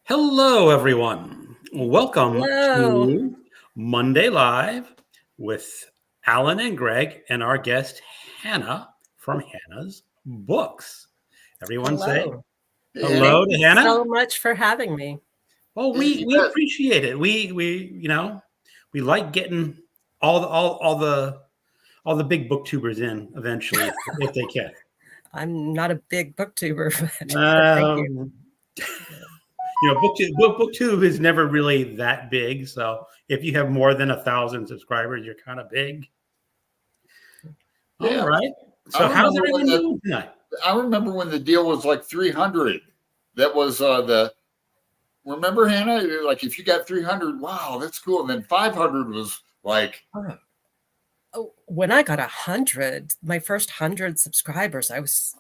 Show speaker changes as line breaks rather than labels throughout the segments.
Hello, everyone. Welcome
Hello.
to Monday Live with Alan and Greg and our guest Hannah from Hannah's Books. Everyone say
Hello.
hello
Thank
to
you
Hannah.
so much for having me.
Well,
Hey,
we
you
we
bet.
appreciate it. We like getting all the big booktubers in eventually if they can.
I'm not a big booktuber, but thank you.
Um, booktube is never really that big. So if you have more than 1,000 subscribers, you're kind of big. All
Yeah,
right.
I
So how's
remember when
everyone
the
doing tonight?
I remember when the deal was like 300. That was the remember Hannah? Like if you got 300, wow, that's cool. And then 500 was like,
Oh, when I got 100, my first 100 subscribers, I was,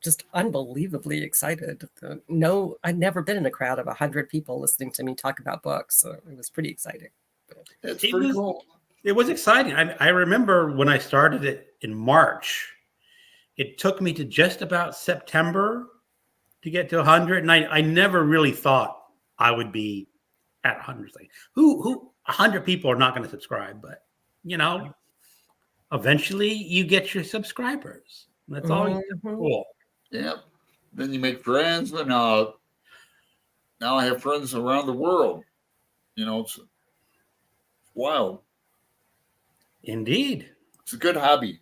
just unbelievably excited. No, I'd never been in a crowd of 100 people listening to me talk about books, so it was pretty exciting.
it's
It
pretty
was
cool.
it was exciting. I remember when I started it in March. It took me to just about September to get to 100, and I never really thought I would be at 100. Like, who 100 people are not going to subscribe, but you know, eventually you get your subscribers. That's always
Mhm.
cool.
Yeah. Then you make friends, and now I have friends around the world. It's wild.
Indeed.
It's a good hobby.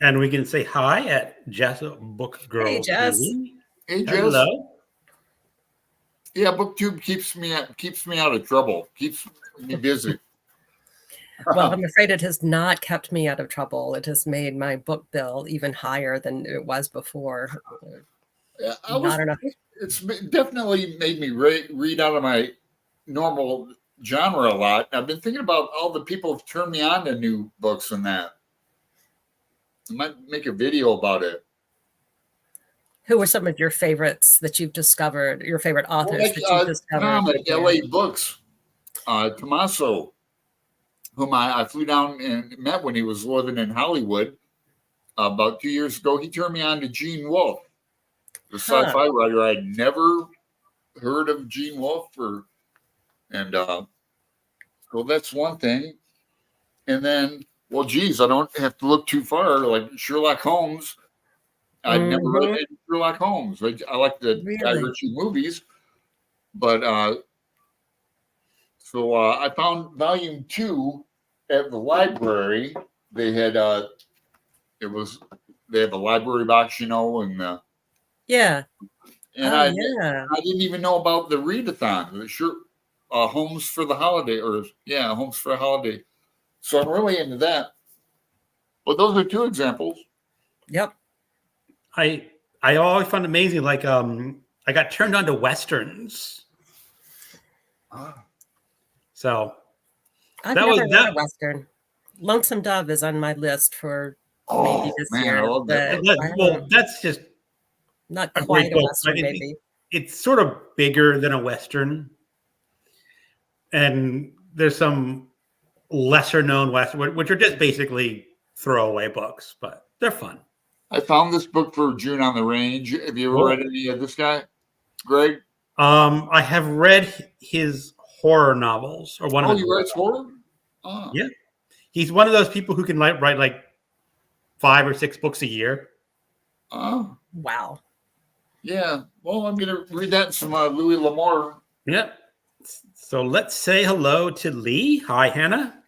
And we can say hi at Jess Book
Hey,
Girl
Jess.
TV.
Hey, Jess.
Hello.
Yeah, BookTube keeps me out of trouble. Keeps me busy.
Well, I'm afraid it has not kept me out of trouble. It has made my book bill even higher than it was before.
Yeah,
Not enough.
It's definitely made me read out of my normal genre a lot. I've been thinking about all the people who've turned me on to new books and that. I might make a video about it.
Who were some of your favorites that you've discovered, your favorite
Well,
authors
like
that you've discovered?
Tom at LA Books, Tommaso, whom I flew down and met when he was living in Hollywood about 2 years ago. He turned me on to Gene Wolfe, the
Huh.
sci-fi writer. I'd never heard of Gene Wolfe, and so that's one thing. And then, well, geez, I don't have to look too far. Like Sherlock Holmes, I'd never read
Mhm.
any Sherlock Holmes. I like the Guy
Really?
Ritchie movies, but so I found volume 2 at the library. They had it was they have a library box, and
Yeah.
and
Oh,
I
yeah.
I didn't even know about the readathon. The sure Homes for the Holiday, or yeah, Homes for a Holiday. So I'm really into that. But those are two examples.
Yep.
I I always found it amazing. Like I got turned on to westerns.
Ah.
So
I've
that was
never read
that.
a Western. Lonesome Dove is on my list for maybe
Oh
this
man, I
year,
love that
but
book.
I don't know.
Well, that's just
Not
a great
quite a
book. But
Western, maybe.
it's sort of bigger than a western, and there's some lesser known western, which are just basically throwaway books, but they're fun.
I found this book for June on the Range. Have you ever read
Cool.
any of this guy, Greg?
I have read his horror novels or one of
Oh,
his
you
horror
write
novels.
horror? Oh,
Yeah, he's one of those people who can write like 5 or 6 books a year.
oh,
Wow.
yeah. Well, I'm gonna read that some Louis L'Amour.
Yep. So let's say hello to Lee. Hi, Hannah.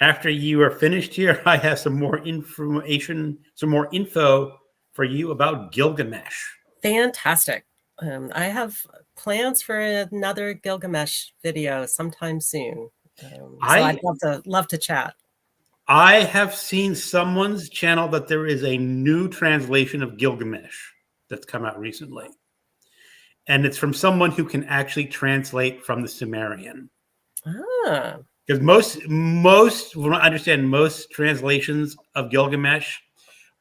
After you are finished here, I have some more information, some more info for you about Gilgamesh.
Fantastic. I have plans for another Gilgamesh video sometime soon. So I'd
I
love to chat.
I have seen someone's channel that there is a new translation of Gilgamesh that's come out recently. And it's from someone who can actually translate from the Sumerian.
Ah,
Because most, from what I understand, most translations of Gilgamesh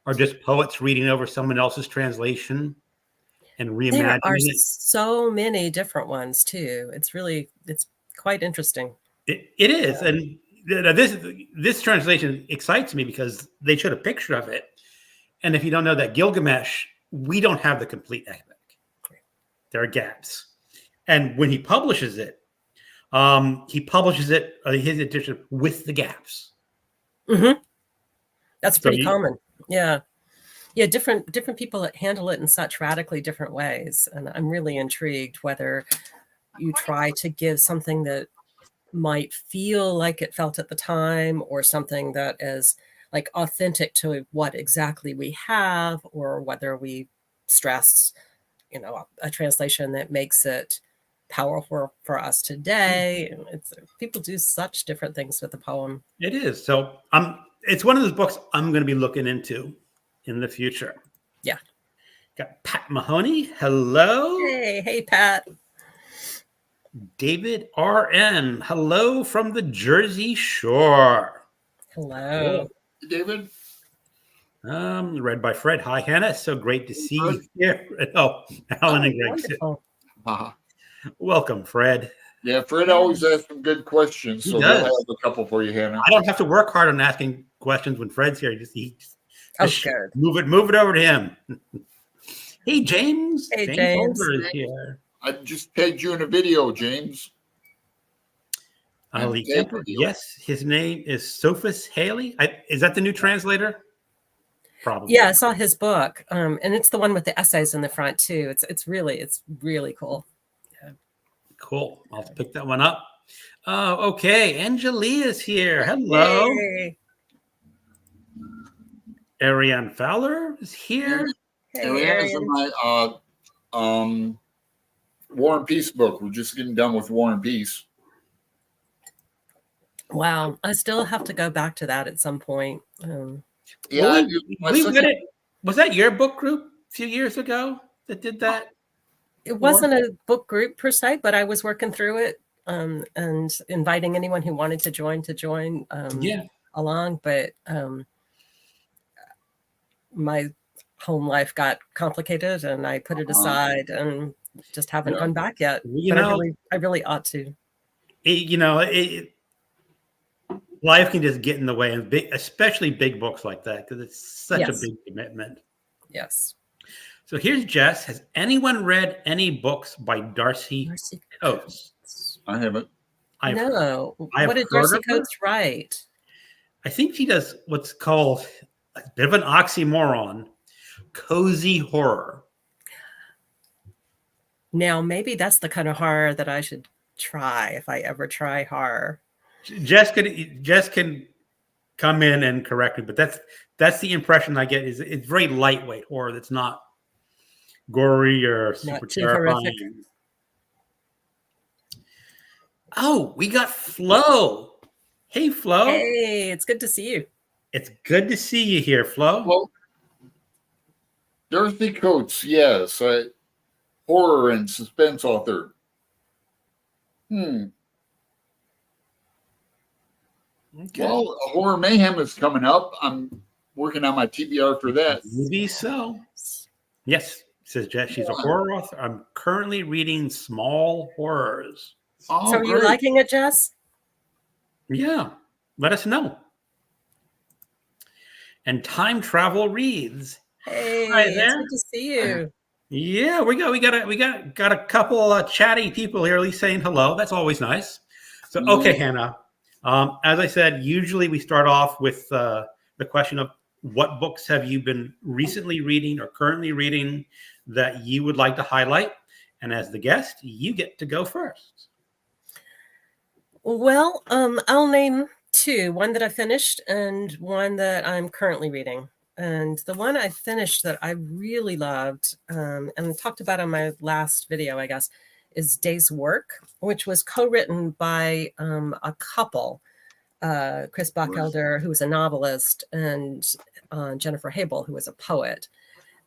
are just poets reading over someone else's translation and
there
reimagining
are
it.
so many different ones too. It's quite interesting.
It is, and this translation excites me because they showed a picture of it. And if you don't know that Gilgamesh, we don't have the complete epic. There are gaps, And when he publishes it, his edition with the gaps.
Mm-hmm. That's pretty
So
common. Yeah. Yeah, different people that handle it in such radically different ways. And I'm really intrigued whether you try to give something that might feel like it felt at the time, or something that is like authentic to what exactly we have, or whether we stress, a translation that makes it powerful for us today. It's people do such different things with the poem.
it is. So it's one of those books I'm going to be looking into in the future.
Yeah.
Got Pat Mahoney. Hello.
Hey, Pat.
David R.N. Hello from the Jersey Shore.
Hello.
Hey, David.
Read by Fred. Hi, Hannah. So great to see you here. Oh, Alan and Greg.
Wonderful.
Welcome, Fred.
Yeah, Fred always asks some good questions,
He
so
does.
we'll have a couple for you, Hannah.
I don't have to work hard on asking questions when Fred's here. Just
Good.
move it over to him. Hey, James.
Hey, James.
Holder is here.
I just tagged you in a video, James.
Ali Kemper. Yes, his name is Sophus Haley. Is that the new translator? Probably.
Yeah, I saw his book, and it's the one with the essays in the front too. It's really cool. Yeah.
Cool. I'll pick that one up. Okay, Angelia is here. Hello.
Hey.
Ariane Fowler is here.
Hey,
Ariana's in my War and Peace book. We're just getting done with War and Peace.
Wow, I still have to go back to that at some point.
Yeah,
we read it. Was that your book group a few years ago that did that?
It wasn't a book group per se, but I was working through it and inviting anyone who wanted to join along. But my home life got complicated, and I put it aside and just haven't gone back yet. But I really ought to.
Life can just get in the way, and especially big books like that, because it's such a big commitment.
Yes.
So here's Jess. Has anyone read any books by Darcy Coates?
I haven't.
No. What did Darcy Coates write?
I think she does what's called a bit of an oxymoron, cozy horror.
Now, maybe that's the kind of horror that I should try if I ever try horror.
Jess can come in and correct me, but that's the impression I get. Is it's very lightweight horror that's not gory or super terrifying. Horrific. Oh, we got Flo. Hey, Flo.
Hey, it's good to see you.
It's good to see you here, Flo.
Well, Darcy Coates, yes, horror and suspense author. Okay. Well, Horror Mayhem is coming up. I'm working on my TBR for that.
Maybe so. Yes, says Jess. She's a horror author. I'm currently reading Small Horrors.
Oh, so are you liking it, Jess?
Yeah. Let us know. And Time Travel Reads.
Hey, hi there. It's good to see you.
Yeah, we got a couple chatty people here at least saying hello. That's always nice. So okay, Hannah. As I said, usually we start off with the question of what books have you been recently reading or currently reading that you would like to highlight? And as the guest, you get to go first.
Well, I'll name two, one that I finished and one that I'm currently reading. And the one I finished that I really loved and talked about on my last video, I guess, is Day's Work, which was co-written by a couple, Chris Bockelder, who was a novelist, and Jennifer Habel, who was a poet.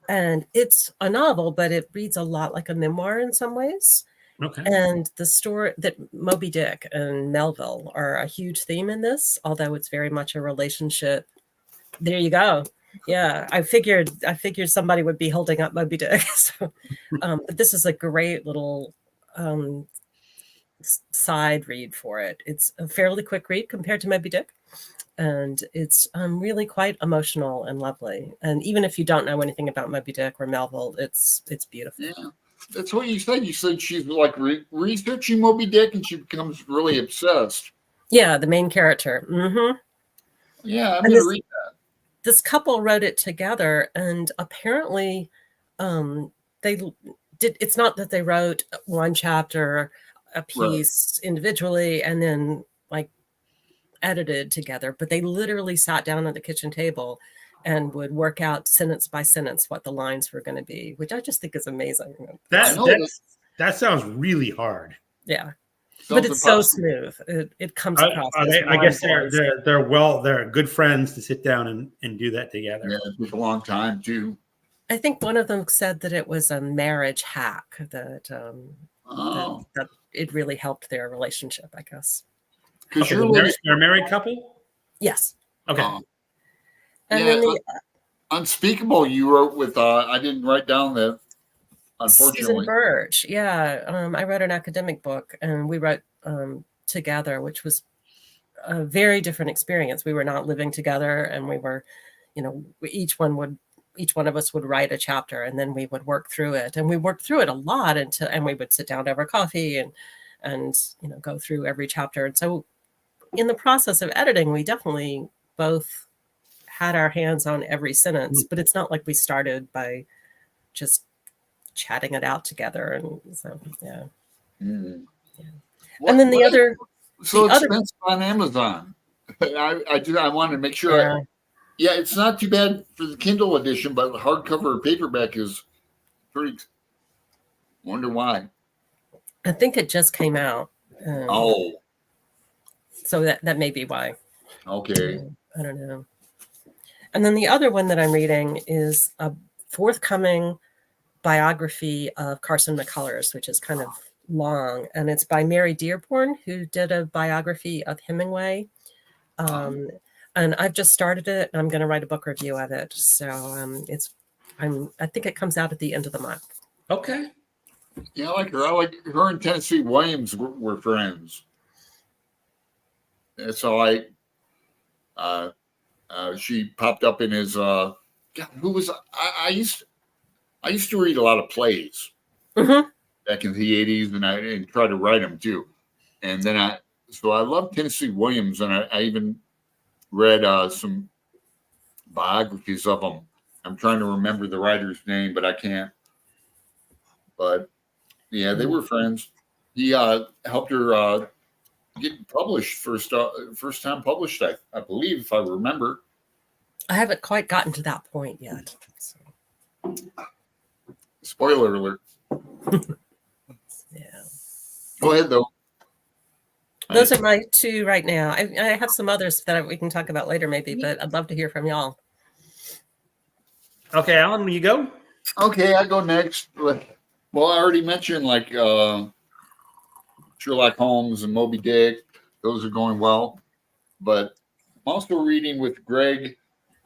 And it's a novel, but it reads a lot like a memoir in some ways.
Okay.
And the story that Moby Dick and Melville are a huge theme in this, although it's very much a relationship. There you go. Yeah, I figured somebody would be holding up Moby Dick. So, but this is a great little side read for it. It's a fairly quick read compared to Moby Dick, and it's really quite emotional and lovely. And even if you don't know anything about Moby Dick or Melville, it's beautiful.
Yeah. That's what you said. You said she's like researching Moby Dick, and she becomes really obsessed.
Yeah, the main character. Mm-hmm.
Yeah, I'm
And
gonna read.
this couple wrote it together, and apparently they did. It's not that they wrote one chapter a piece individually and then like edited together, but they literally sat down at the kitchen table and would work out sentence by sentence what the lines were going to be, which I just think is amazing.
That sounds really hard.
Yeah. But it's so smooth. It comes across.
I guess they're good friends to sit down and do that together.
Yeah, it took a long time too.
I think one of them said that it was a marriage hack, that that it really helped their relationship, I guess.
Because
you're a married couple?
Yes.
Okay.
And then the
Unspeakable you wrote with I didn't write down that. Unfortunately,
Susan Birch. Yeah, I wrote an academic book, and we wrote together, which was a very different experience. We were not living together, and we were, each one of us would write a chapter, and then we would work through it, and we worked through it a lot and we would sit down over coffee and go through every chapter. And so, in the process of editing, we definitely both had our hands on every sentence, but it's not like we started by just chatting it out together. And so, yeah.
Mm.
Yeah. And then the other.
So expensive on Amazon. I wanted to make sure.
Yeah.
It's not too bad for the Kindle edition, but hardcover or paperback is pretty. Wonder why.
I think it just came out. So that may be why.
Okay.
I don't know. And then the other one that I'm reading is a forthcoming biography of Carson McCullers, which is kind of long, and it's by Mary Dearborn, who did a biography of Hemingway. And I've just started it, and I'm going to write a book review of it. So I think it comes out at the end of the month.
Okay.
Yeah, I like her. I like her and Tennessee Williams were friends. And so she popped up in his God, who was I used to read a lot of plays back in the 80s, and I tried to write them too. And then I love Tennessee Williams, and I even read some biographies of him. I'm trying to remember the writer's name, but I can't. But yeah, they were friends. He helped her get published first time published, I believe, if I remember.
I haven't quite gotten to that point yet. So.
Spoiler alert.
Yeah.
Go ahead, though.
Those are my two right now. I have some others that we can talk about later, maybe, but I'd love to hear from y'all.
Okay, Alan, will you go?
Okay, I go next. Well, I already mentioned Sherlock Holmes and Moby Dick. Those are going well. But I'm also reading with Greg,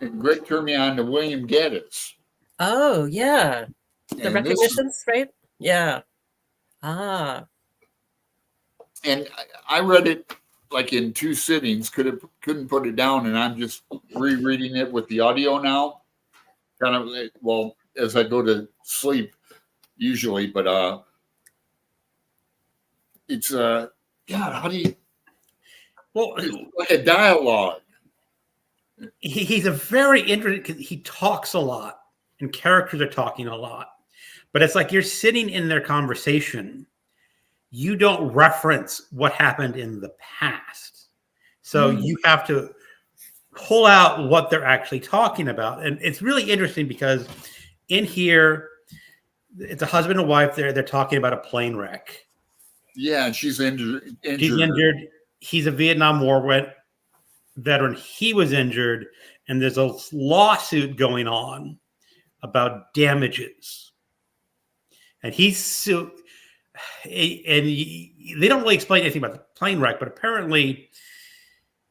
and Greg turned me on to William Gaddis.
Oh, yeah. The
And
recognitions, right? Yeah. Ah.
And I read it in 2 sittings, couldn't put it down, and I'm just rereading it with the audio now. Kind of, as I go to sleep usually, but it's how do you? Well, it's like a dialogue.
He's a very interesting. He talks a lot, and characters are talking a lot, but it's like you're sitting in their conversation. You don't reference what happened in the past, so you have to pull out what they're actually talking about, and it's really interesting because in here, it's a husband and wife. They're talking about a plane wreck.
Yeah, and she's injured.
She's injured. He's a Vietnam War veteran. He was injured, and there's a lawsuit going on about damages. And he's sued. And they don't really explain anything about the plane wreck, but apparently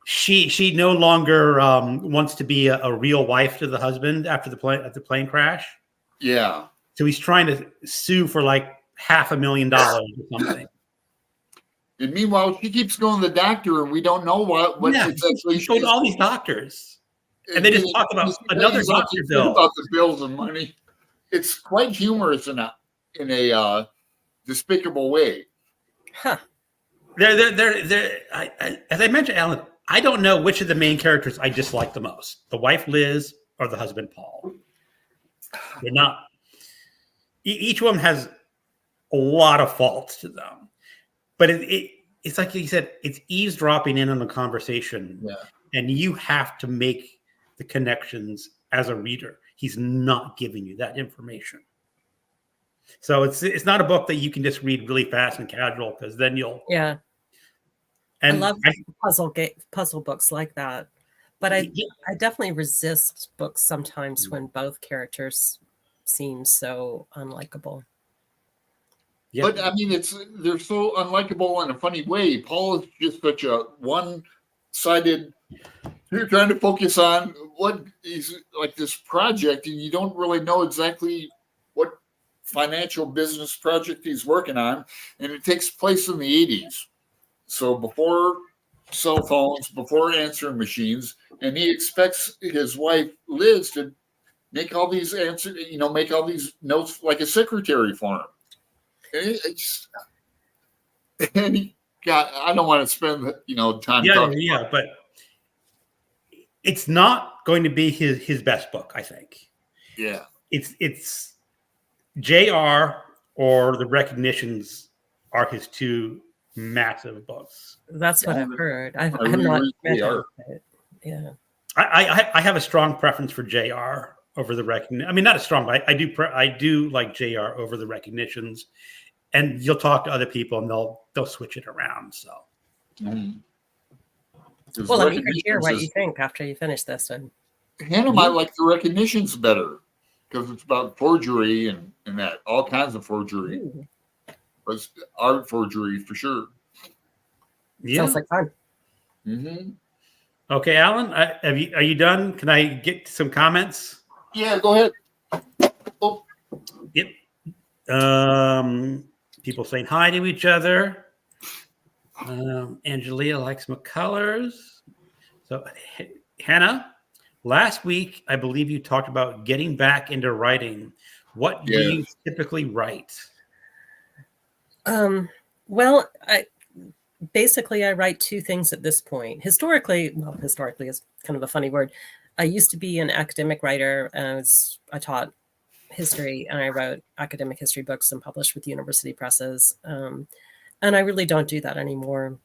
she no longer wants to be a real wife to the husband after the plane crash.
Yeah.
So he's trying to sue for $500,000 or something.
And meanwhile, she keeps going to the doctor, and we don't know what exactly.
She goes to all these doctors, and they just talk about another doctor bill.
About the bills and money. It's quite humorous enough. in a despicable way.
Huh.
As I mentioned, Alan, I don't know which of the main characters I dislike the most: the wife Liz or the husband Paul. They're not. Each one has a lot of faults to them, but it's like you said, it's eavesdropping in on the conversation, and you have to make the connections as a reader. He's not giving you that information. So it's not a book that you can just read really fast and casual, because then you'll.
Yeah.
And
I love puzzle books like that. But I definitely resist books sometimes when both characters seem so unlikable.
Yeah.
But I mean, they're so unlikable in a funny way. Paul is just such a one-sided. You're trying to focus on what is like this project, and you don't really know exactly what financial business project he's working on, and it takes place in the 80s. So before cell phones, before answering machines, and he expects his wife Liz to make all these make all these notes like a secretary for him. I don't want to spend time talking.
Yeah, but it's not going to be his best book, I think.
Yeah,
it's JR or The Recognitions are his two massive books.
That's what I've heard. I've not read it. Yeah,
I have a strong preference for JR over The Recognitions. I mean, not a strong, but I do like JR over The Recognitions. And you'll talk to other people, and they'll switch it around. So,
well, I'm eager to hear what you think after you finish this one.
Hannah might like The Recognitions better because it's about forgery and that all kinds of forgery, but art forgery for sure.
Yeah. Sounds like fun.
Mm-hmm.
Okay, Alan, are you done? Can I get some comments?
Yeah, go ahead. Oh.
Yep. People saying hi to each other. Angelia likes McCullers. So, Hannah, last week, I believe you talked about getting back into writing. What do you typically write?
Well, I write two things at this point. Historically is kind of a funny word. I used to be an academic writer as I taught history, and I wrote academic history books and published with university presses. And I really don't do that anymore.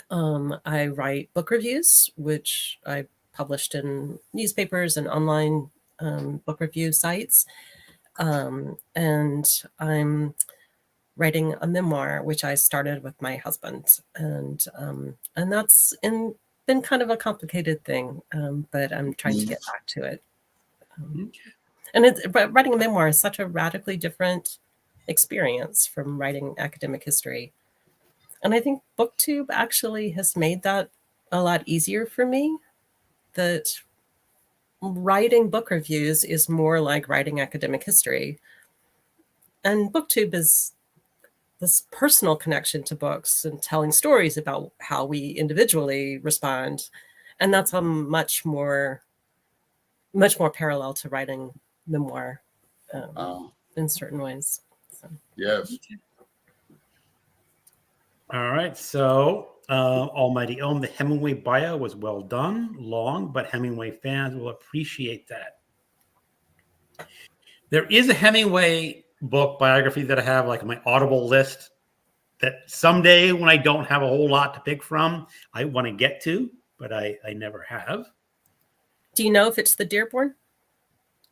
I write book reviews, which I published in newspapers and online book review sites. And I'm writing a memoir, which I started with my husband. And that's been kind of a complicated thing, but I'm trying to get back to it. And writing a memoir is such a radically different experience from writing academic history. And I think BookTube actually has made that a lot easier for me, that writing book reviews is more like writing academic history. And BookTube is this personal connection to books and telling stories about how we individually respond. And that's a much more parallel to writing memoir in certain ways. So.
Yes.
All right. So, Almighty Ohm, the Hemingway bio was well done, long, but Hemingway fans will appreciate that. There is a Hemingway book biography that I have like on my Audible list that someday when I don't have a whole lot to pick from, I want to get to, but I never have.
Do you know if it's the Dearborn?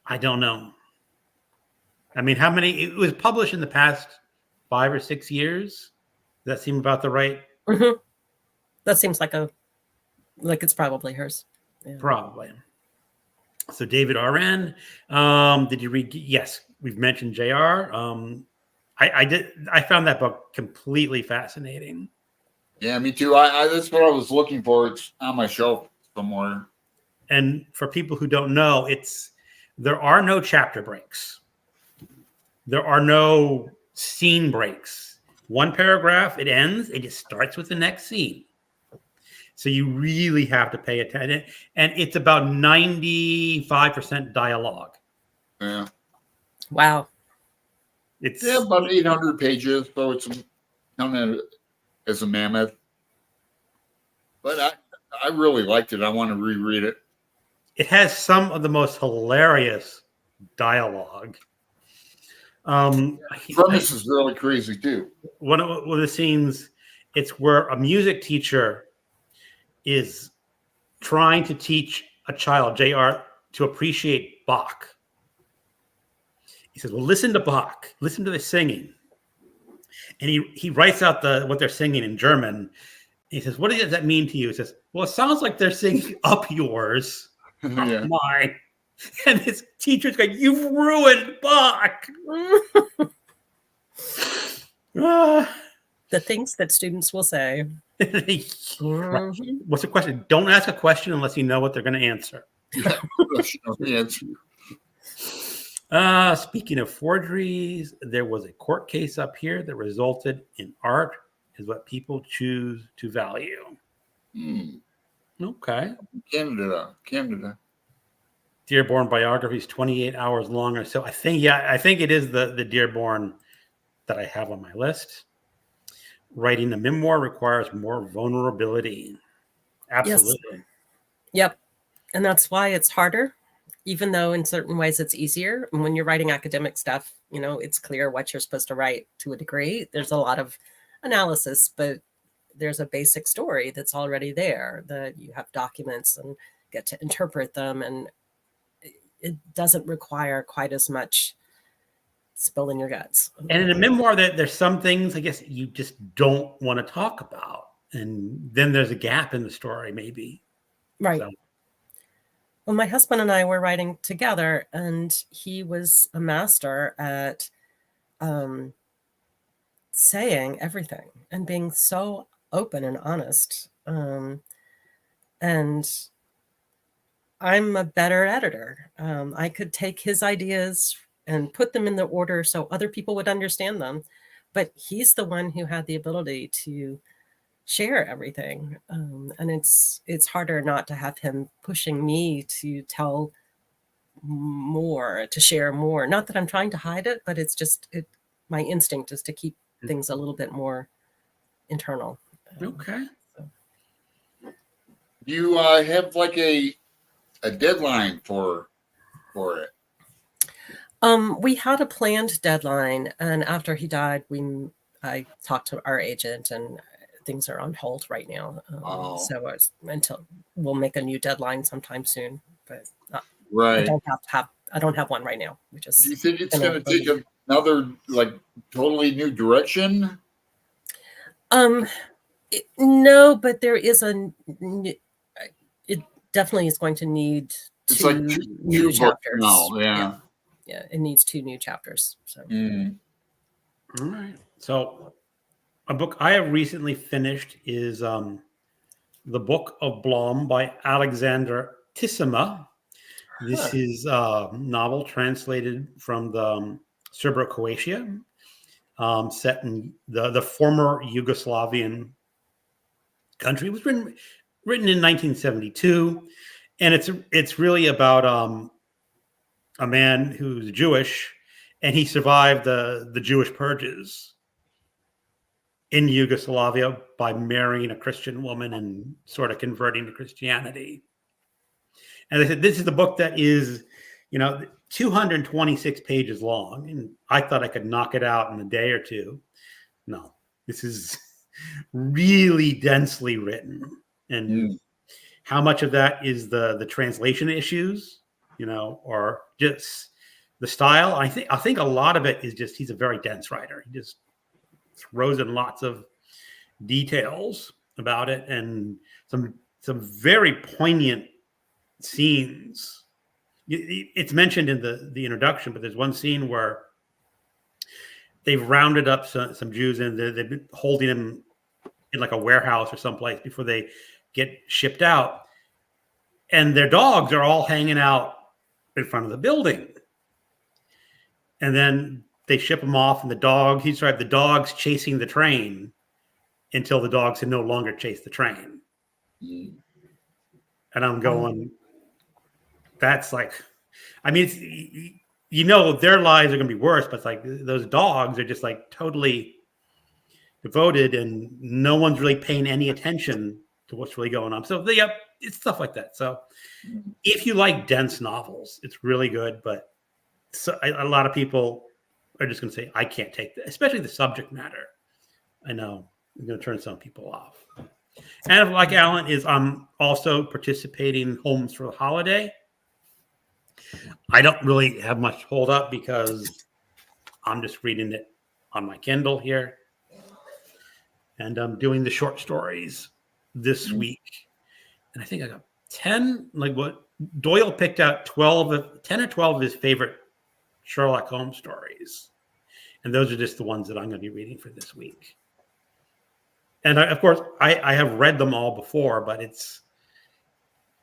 I don't know. I mean, it was published in the past 5 or 6 years. Does that seem about the right?
Mm-hmm. That seems like it's probably hers. Yeah.
Probably. So David R.N., did you read? Yes, we've mentioned JR. I did. I found that book completely fascinating.
Yeah, me too. I that's what I was looking for. It's on my shelf somewhere.
And for people who don't know, there are no chapter breaks. There are no scene breaks. One paragraph, it ends, it just starts with the next scene. So you really have to pay attention. And it's about 95% dialogue.
Yeah.
Wow.
It's
Yeah, about 800 pages, so it's counted as a mammoth. But I really liked it. I want to reread it.
it has some of the most hilarious dialogue.
Premise is really crazy too.
One of the scenes, it's where a music teacher is trying to teach a child, JR, to appreciate Bach. He says, well, listen to Bach, listen to the singing. And he writes out what they're singing in German. He says, what does that mean to you? He says, well, it sounds like they're singing Up Yours,
Yeah.
Mine. And his teacher's going, you've ruined Bach.
The things that students will say.
Right. What's the question? Don't ask a question unless you know what they're going to answer. Speaking of forgeries, there was a court case up here that resulted in art is what people choose to value. Okay.
Canada.
Dearborn biography is 28 hours long or so. I think it is the Dearborn that I have on my list. Writing a memoir requires more vulnerability. Absolutely.
Yes. Yep. And that's why it's harder, even though in certain ways it's easier. And when you're writing academic stuff, it's clear what you're supposed to write to a degree. There's a lot of analysis, but there's a basic story that's already there that you have documents and get to interpret them. And it doesn't require quite as much spilling your guts.
And in a memoir, there's some things I guess you just don't want to talk about. And then there's a gap in the story, maybe.
Right.
So.
Well, my husband and I were writing together, and he was a master at saying everything and being so open and honest. And I'm a better editor. I could take his ideas and put them in the order so other people would understand them. But he's the one who had the ability to share everything. And it's harder not to have him pushing me to tell more, to share more. Not that I'm trying to hide it, but it's just my instinct is to keep things a little bit more internal.
Okay.
You have like a deadline for it.
We had a planned deadline, and after he died, I talked to our agent, and things are on hold right now. So until we'll make a new deadline sometime soon, but
right.
I don't have one right now.
Do you think it's going to take another totally new direction?
No, but there is it definitely is going to need two new chapters.
No, yeah,
it needs 2 new chapters. So,
all right. So, a book I have recently finished is The Book of Blom by Alexander Tissema. This is a novel translated from the Serbo-Croatia, set in the former Yugoslavian country. It was written in 1972, and it's really about a man who's Jewish, and he survived the Jewish purges in Yugoslavia by marrying a Christian woman and sort of converting to Christianity. And they said, this is the book that is, 226 pages long. And I thought I could knock it out in a day or two. No, this is really densely written. And how much of that is the translation issues, or just the style? I think a lot of it is just, he's a very dense writer. He just throws in lots of details about it and some very poignant scenes. It's mentioned in the introduction, but there's one scene where they've rounded up some Jews and they've been holding them in like a warehouse or someplace before they get shipped out, and their dogs are all hanging out in front of the building. And then they ship them off, and the dog's chasing the train until the dogs can no longer chase the train. And I'm going, that's like, I mean, their lives are going to be worse, but it's like those dogs are just like totally devoted and no one's really paying any attention to what's really going on. So yeah, it's stuff like that. So if you like dense novels, it's really good, but a lot of people are just going to say, I can't take that, especially the subject matter. I know I'm going to turn some people off. And like Alan is, I'm also participating in Homes for the Holiday. I don't really have much hold up because I'm just reading it on my Kindle here. And I'm doing the short stories this week. And I think I got 10, like what Doyle picked out 10 or 12 of his favorite Sherlock Holmes stories. And those are just the ones that I'm going to be reading for this week. And of course, I have read them all before, but it's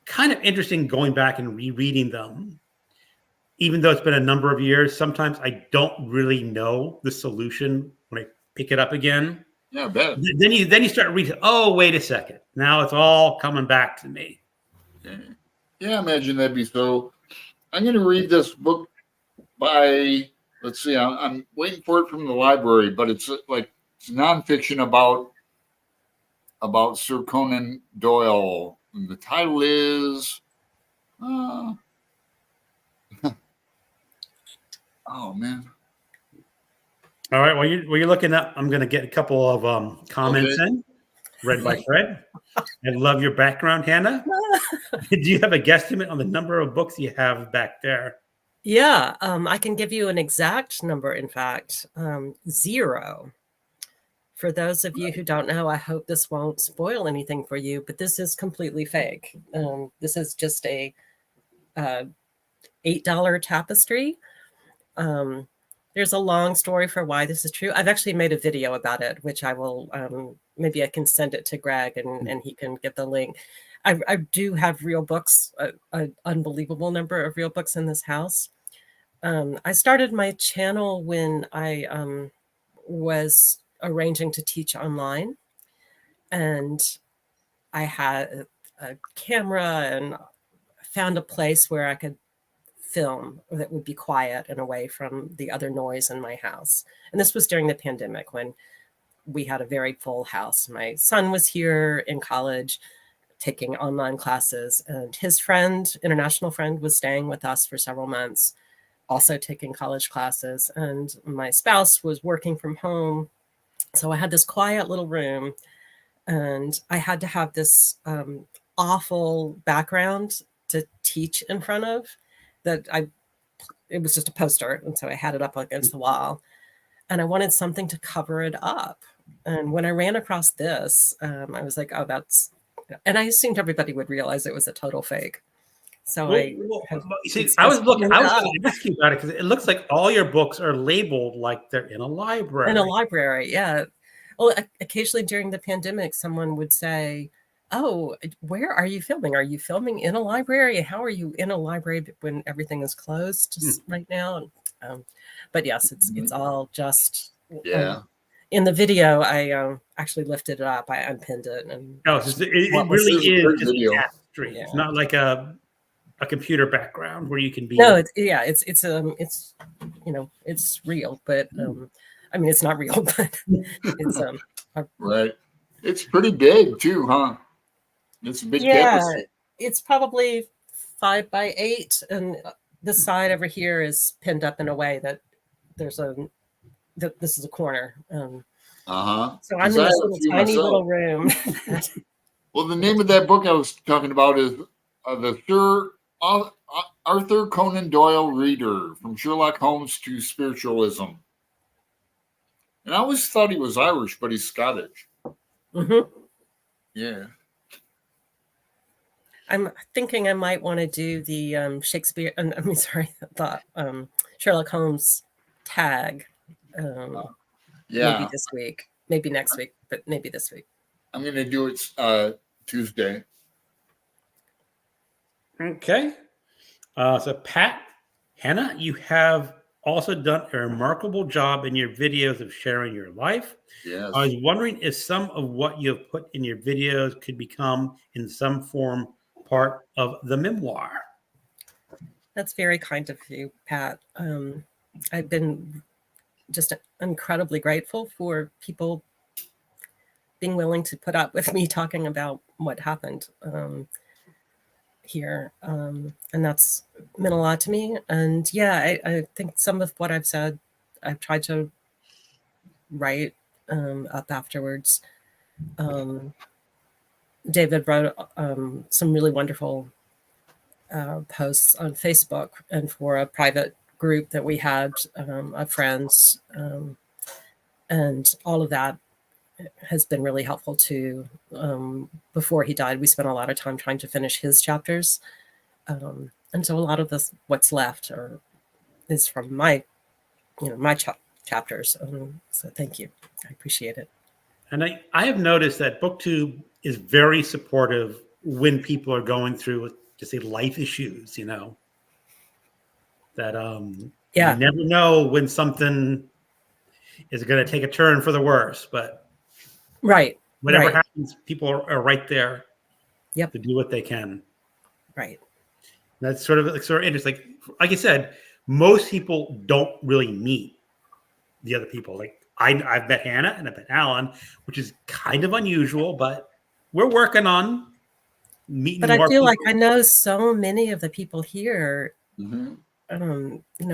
kind of interesting going back and rereading them. Even though it's been a number of years, sometimes I don't really know the solution when I pick it up again.
Yeah, I bet.
Then you start reading, oh, wait a second. Now it's all coming back to me.
Yeah, I imagine that'd be so. I'm going to read this book by, let's see, I'm waiting for it from the library, but it's nonfiction about Sir Conan Doyle. And the title is, oh man.
All right. While you're looking up, I'm going to get a couple of comments in, read by Fred. I love your background, Hannah. Do you have a guesstimate on the number of books you have back there?
Yeah, I can give you an exact number. In fact, 0. For those of you who don't know, I hope this won't spoil anything for you, but this is completely fake. This is just a $8 tapestry. There's a long story for why this is true. I've actually made a video about it, which I will, maybe I can send it to Greg and he can get the link. I do have real books, an unbelievable number of real books in this house. I started my channel when I was arranging to teach online, and I had a camera and found a place where I could film that would be quiet and away from the other noise in my house. And this was during the pandemic when we had a very full house. My son was here in college taking online classes, and his friend, international friend, was staying with us for several months, also taking college classes. And my spouse was working from home. So I had this quiet little room, and I had to have this awful background to teach in front of. It was just a poster, and so I had it up against the wall, and I wanted something to cover it up. And when I ran across this, I was like, "Oh, that's," and I assumed everybody would realize it was a total fake. So I was going
to ask you about it because it looks like all your books are labeled like they're in a library.
In a library, yeah. Well, occasionally during the pandemic, someone would say, "Oh, where are you filming? Are you filming in a library? How are you in a library when everything is closed right now?" But yes, it's all just in the video, I actually lifted it up. I unpinned it, and
it really is just
video.
tapestry. Yeah. It's not like a computer background where you can be.
No, it's it's real, but I mean, it's not real, but it's
right. It's pretty big too, huh? It's a big canvas.
It's probably 5 by 8, and the side over here is pinned up in a way that this is a corner. So I'm in this little room.
Well, the name of that book I was talking about is the Sir Arthur Conan Doyle Reader, From Sherlock Holmes to Spiritualism. And I always thought he was Irish, but he's Scottish.
Mm-hmm.
Yeah.
I'm thinking I might want to do the the Sherlock Holmes tag. Maybe this week, maybe next week, but maybe this week.
I'm going to do it Tuesday.
Okay. So Pat, Hannah, you have also done a remarkable job in your videos of sharing your life.
Yes.
I was wondering if some of what you have put in your videos could become in some form part of the memoir.
That's very kind of you, Pat. I've been just incredibly grateful for people being willing to put up with me talking about what happened here. And that's meant a lot to me. And yeah, I think some of what I've said, I've tried to write up afterwards. David wrote some really wonderful posts on Facebook and for a private group that we had of friends. And all of that has been really helpful too. Before he died, we spent a lot of time trying to finish his chapters. And so a lot of this, what's left is from my chapters. So thank you. I appreciate it.
And I have noticed that BookTube is very supportive when people are going through, just say, life issues, that
Yeah.
you never know when something is going to take a turn for the worse, but
right.
whatever
right.
happens, people are right there
Yep.
to do what they can.
Right.
That's sort of interesting. Like I said, most people don't really meet the other people. Like I've met Hannah and I've met Alan, which is kind of unusual, but we're working on meeting
But
more
I feel
people.
like I know so many of the people here,
Mm-hmm.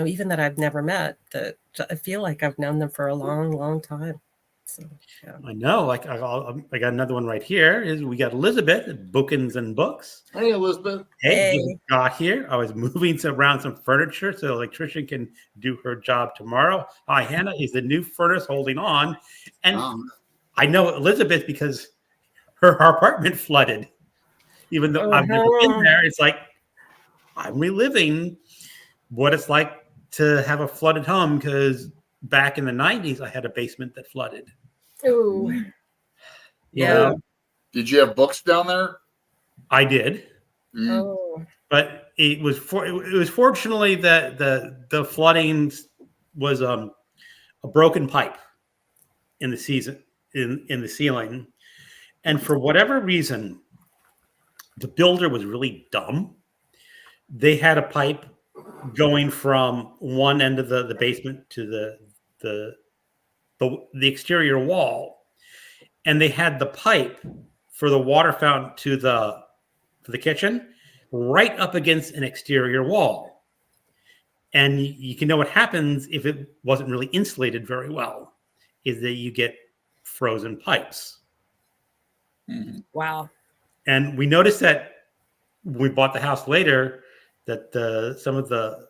Even that I've never met, that I feel like I've known them for a long, long time. So, yeah.
I know. Like I got another one right here. We got Elizabeth at Bookins and Books.
Hey, Elizabeth.
Hey, just got here. I was moving around some furniture so the electrician can do her job tomorrow. Hi, Hannah. Is the new furnace holding on? And I know Elizabeth because her apartment flooded. Even though I've never been there, it's like I'm reliving what it's like to have a flooded home, because back in the 90s, I had a basement that flooded.
Oh,
Yeah.
Did you have books down there?
I did.
Oh.
But it was fortunately that the flooding was a broken pipe in the season in the ceiling, and for whatever reason, the builder was really dumb. They had a pipe going from one end of the basement to the exterior wall, and they had the pipe for the water fountain to the kitchen right up against an exterior wall. And you can know what happens if it wasn't really insulated very well, is that you get frozen pipes.
Mm-hmm.
Wow.
And we noticed that when we bought the house later, that some of the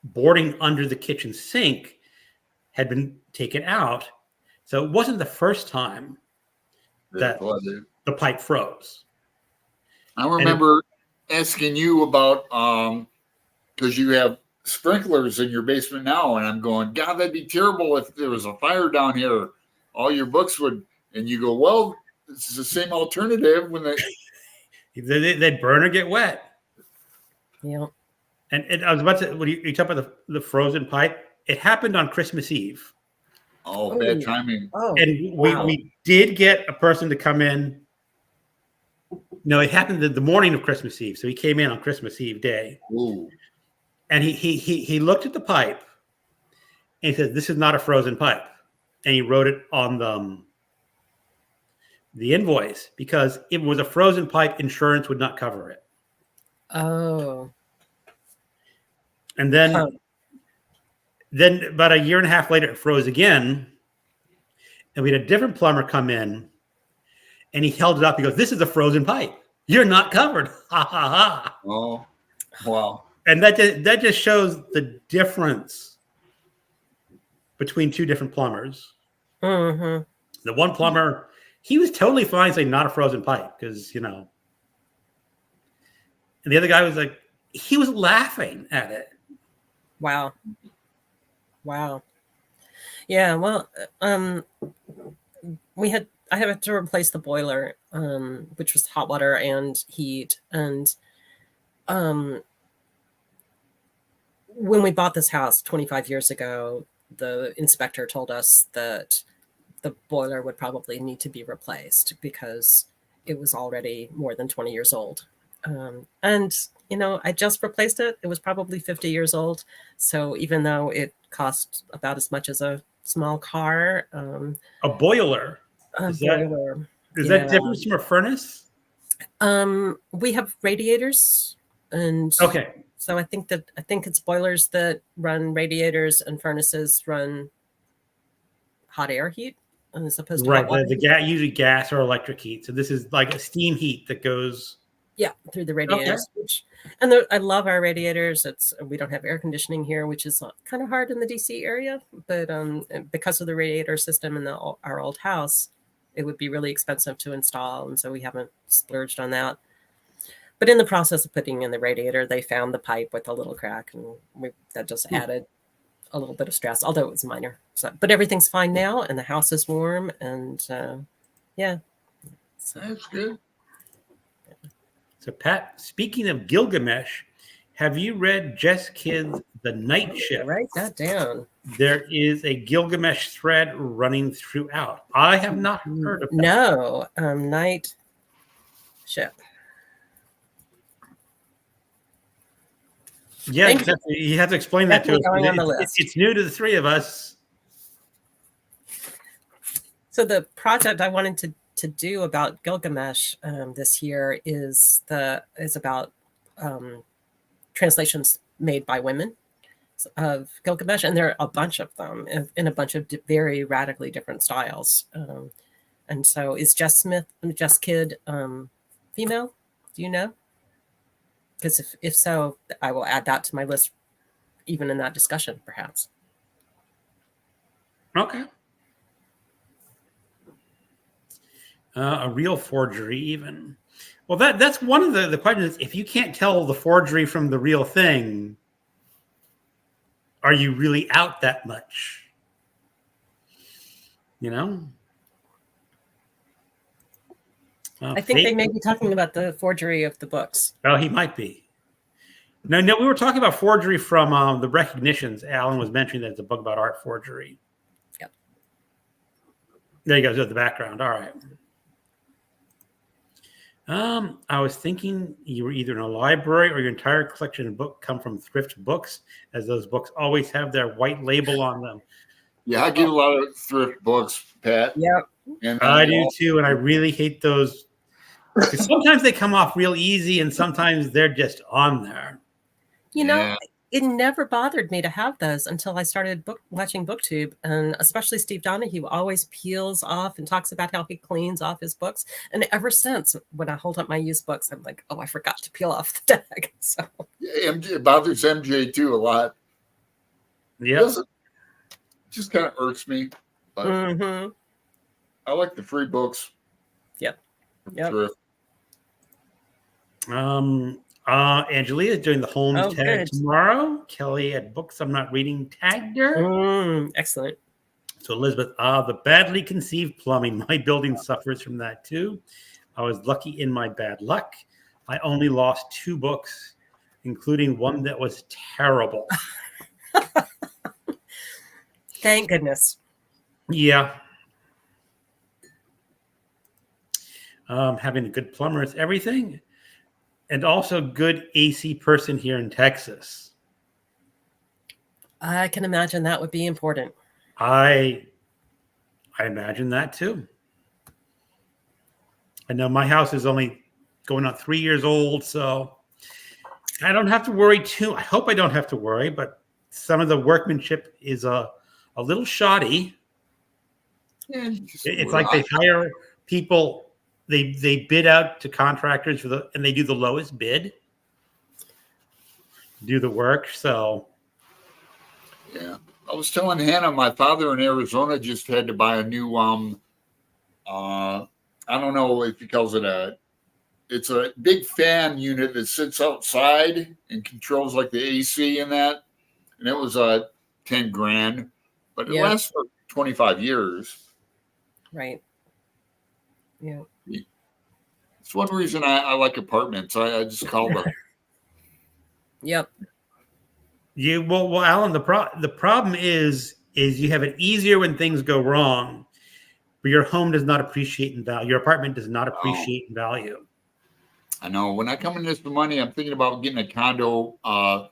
boarding under the kitchen sink had been taken out. So it wasn't the first time that the pipe froze.
I remember asking you about because you have sprinklers in your basement now, and I'm going, God, that'd be terrible if there was a fire down here. All your books would, and you go, well, it's the same alternative when
they burn or get wet.
Yeah.
And I was about to, when you talk about the frozen pipe, it happened on Christmas Eve.
Oh, bad timing.
Oh,
and we did get a person to come in. No, it happened the morning of Christmas Eve. So he came in on Christmas Eve day.
Ooh.
And he looked at the pipe and he said, "This is not a frozen pipe." And he wrote it on the invoice, because if it was a frozen pipe, insurance would not cover it.
Oh.
And then about a year and a half later, it froze again. And we had a different plumber come in, and he held it up. He goes, "This is a frozen pipe. You're not covered." Ha ha ha.
Oh, wow.
And that just shows the difference between two different plumbers.
Mm-hmm.
The one plumber, he was totally fine saying not a frozen pipe, because, and the other guy was like, he was laughing at it.
Wow. Yeah. Well, I had to replace the boiler, which was hot water and heat. And when we bought this house 25 years ago, the inspector told us that the boiler would probably need to be replaced because it was already more than 20 years old. And I just replaced it. It was probably 50 years old. So even though it cost about as much as a small car,
A boiler.
a
Is that
boiler.
is
Yeah.
that different from a furnace?
We have radiators, and
Okay.
so I think it's boilers that run radiators and furnaces run hot air heat as opposed to
Right.
hot water
The
heat.
usually gas or electric heat. So this is like a steam heat that goes.
Yeah, through the radiators. I love our radiators. We don't have air conditioning here, which is kind of hard in the DC area, but because of the radiator system in our old house, it would be really expensive to install, and so we haven't splurged on that. But in the process of putting in the radiator, they found the pipe with a little crack, and that just added a little bit of stress, although it was minor. So, but everything's fine now, and the house is warm, and yeah. So,
That's good.
So Pat, speaking of Gilgamesh, have you read Jess Kidd's The Night Shift?
write that down.
There is a Gilgamesh thread running throughout. I have not heard of that.
No, Night Shift.
Yeah,
Thank
exactly. You have to explain that to us.
Definitely going on the list.
It's new to the three of us.
So the project I wanted to do about Gilgamesh this year is about translations made by women of Gilgamesh, and there are a bunch of them in a bunch of very radically different styles. And so, is Jess Kidd female? Do you know? Because if so, I will add that to my list, even in that discussion, perhaps.
Okay. A real forgery, even. Well, that's one of the questions. If you can't tell the forgery from the real thing, are you really out that much? You know?
I think they may be talking about the forgery of the books.
Oh, he might be. No, we were talking about forgery from the Recognitions. Alan was mentioning that it's a book about art forgery.
Yep.
There you go, the background. All right. I was thinking you were either in a library or your entire collection of books come from thrift books, as those books always have their white label on them.
Yeah, I get a lot of thrift books, Pat.
Yep.
And
I do too, and I really hate those. Sometimes they come off real easy, and sometimes they're just on there.
It never bothered me to have those until I started watching BookTube, and especially Steve Donahue always peels off and talks about how he cleans off his books. And ever since, when I hold up my used books, I'm like, oh, I forgot to peel off the tag. So
it bothers MJ too a lot.
Yeah,
just kind of irks me. But I like the free books.
Yep.
Angelia is doing the Holmes tag tomorrow. Kelly at Books I'm Not Reading tagged her.
Excellent.
So Elizabeth, the badly conceived plumbing. My building suffers from that too. I was lucky in my bad luck. I only lost 2 books, including one that was terrible.
Thank goodness.
Yeah. Having a good plumber is everything. And also good AC person here in Texas.
I can imagine that would be important.
I imagine that too. I know my house is only going on 3 years old, so I don't have to worry too. I hope I don't have to worry, but some of the workmanship is a little shoddy.
Yeah,
It's like they hire people. They bid out to contractors and they do the lowest bid, do the work. So,
yeah, I was telling Hannah, my father in Arizona just had to buy a new I don't know if he calls it it's a big fan unit that sits outside and controls like the AC in that, and it was $10,000, but it lasts for 25 years.
Right. Yeah.
It's one reason I like apartments. I just call them.
Yep.
Yeah. Well, Alan, the problem is you have it easier when things go wrong, but your home does not appreciate in value. Your apartment does not appreciate in value.
I know. When I come in this money, I'm thinking about getting a condo on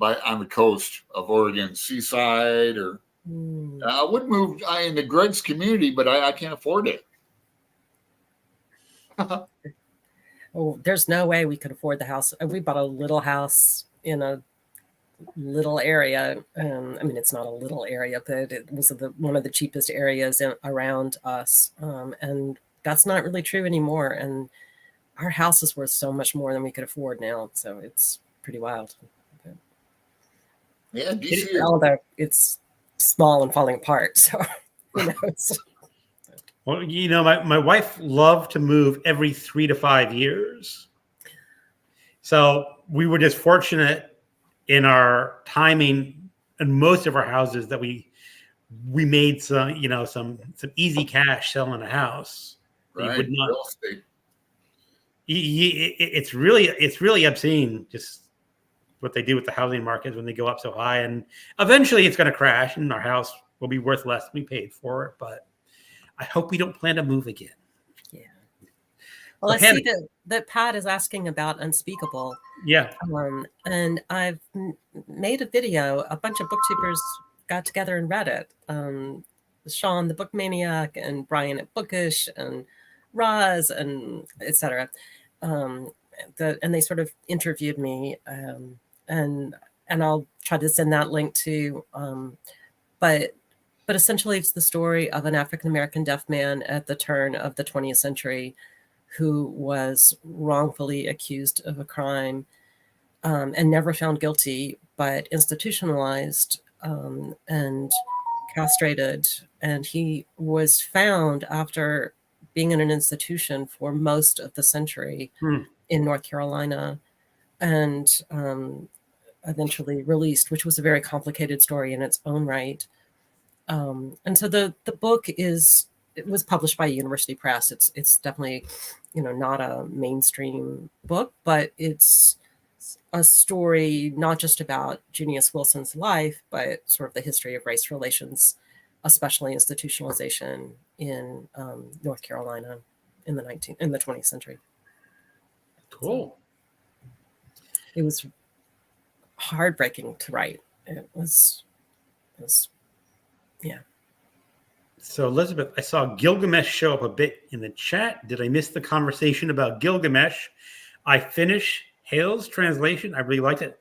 the coast of Oregon, seaside, or I would move into Greg's community, but I can't afford it.
Oh, there's no way we could afford the house. We bought a little house in a little area. I mean, it's not a little area, but it was one of the cheapest areas around us. And that's not really true anymore. And our house is worth so much more than we could afford now. So it's pretty wild.
Yeah, DC
Although it's small and falling apart. So, it's.
Well, my wife loved to move every 3 to 5 years. So we were just fortunate in our timing in most of our houses that we made some easy cash selling a house.
right?
Would not,
Real estate.
it's really obscene just what they do with the housing markets when they go up so high, and eventually it's going to crash and our house will be worth less than we paid for it. But I hope we don't plan to move again.
Yeah. Well,
So
I see that Pat is asking about Unspeakable.
Yeah.
And I've made a video. A bunch of booktubers got together and read it. Sean, the Book Maniac, and Brian at Bookish, and Roz, and etc. And they sort of interviewed me, and I'll try to send that link to. But essentially, it's the story of an African-American deaf man at the turn of the 20th century who was wrongfully accused of a crime and never found guilty, but institutionalized and castrated. And he was found after being in an institution for most of the century in North Carolina and eventually released, which was a very complicated story in its own right. And so the book it was published by University Press. It's definitely, not a mainstream book, but it's a story not just about Junius Wilson's life, but sort of the history of race relations, especially institutionalization in North Carolina in the 20th century.
Cool.
So it was heartbreaking to write. It was yeah.
So Elizabeth, I saw Gilgamesh show up a bit in the chat. Did I miss the conversation about Gilgamesh? I finished Hale's translation. I really liked it.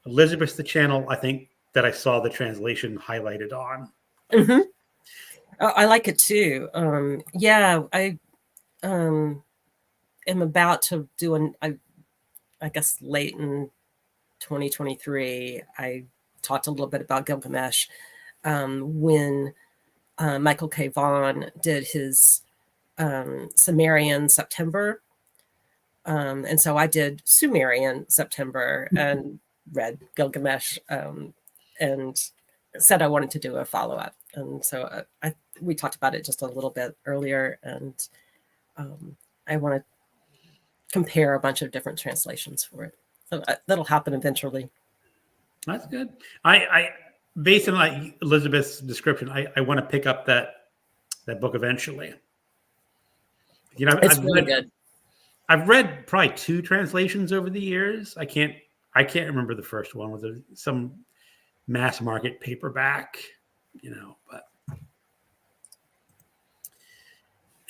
Elizabeth's the channel, I think, that I saw the translation highlighted on.
Mm-hmm. I like it too. I am about to do I guess late in 2023, I talked a little bit about Gilgamesh when Michael K. Vaughan did his Sumerian September. And so I did Sumerian September and read Gilgamesh and said I wanted to do a follow-up. And so we talked about it just a little bit earlier, and I want to compare a bunch of different translations for it. So that'll happen eventually.
That's good. I based on Elizabeth's description, I want to pick up that book eventually.
It's really good.
I've read probably 2 translations over the years. I can't remember the first one. Was some mass market paperback, but.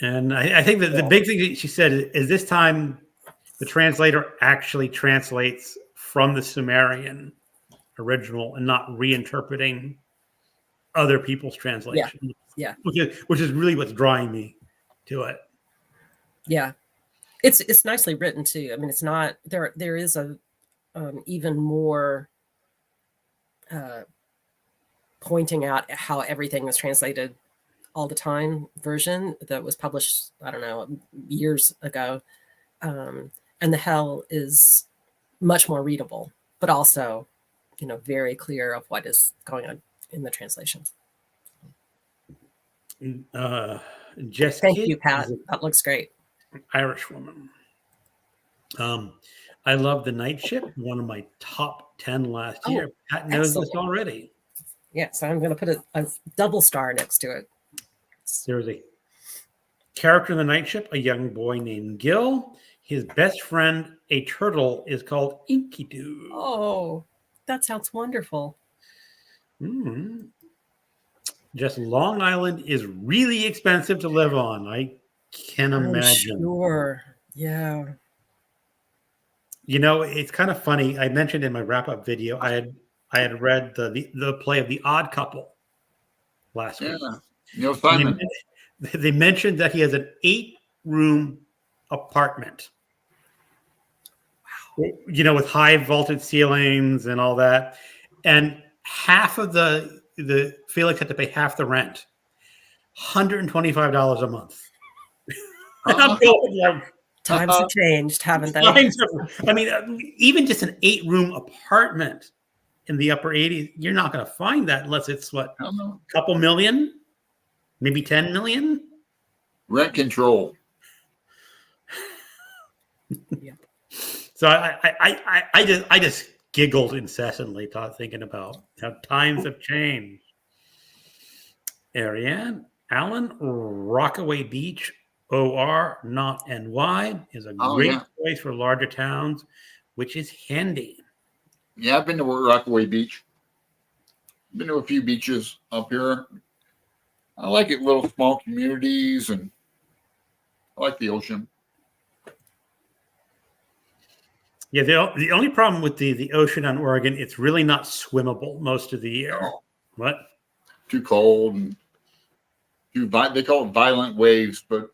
And I think that the big thing that she said is this time the translator actually translates from the Sumerian original and not reinterpreting other people's translation.
Yeah.
Which is really what's drawing me to it.
Yeah. It's nicely written too. I mean, it's not there is a even more pointing out how everything was translated all the time version that was published, I don't know, years ago. And the Hell is much more readable, but also, very clear of what is going on in the translation.
Jess
Thank
Kidd
you, Pat. That looks great.
Irish woman. I love The Night Ship, one of my top 10 last year. Pat knows this already.
Yeah, so I'm going to put a double star next to it.
There was a character in The Night Ship, a young boy named Gil. His best friend, a turtle, is called Enkidu.
Oh, that sounds wonderful.
Mm. Just Long Island is really expensive to live on. I can
I'm
imagine.
sure. Yeah.
You know, it's kind of funny. I mentioned in my wrap-up video, I had read the play of The Odd Couple last
Yeah.
week.
Neil
And
Simon.
they mentioned that he has an 8-room apartment. You know, with high vaulted ceilings and all that. And half of the Felix had to pay half the rent. $125 a month. And I'm going like,
Times have changed, haven't they?
I mean, even just an 8-room apartment in the upper 80s, you're not going to find that unless it's what,
I don't know.
a couple million, maybe 10 million.
Rent control.
So I just giggled incessantly, thinking about how times have changed. Ariane Allen, Rockaway Beach, OR, not NY, is a
Oh,
great
yeah.
choice for larger towns, which is handy.
Yeah, I've been to Rockaway Beach. Been to a few beaches up here. I like it, little small communities, and I like the ocean.
Yeah, the only problem with the ocean on Oregon, it's really not swimmable most of the year.
Oh,
What?
too cold and they call it violent waves, but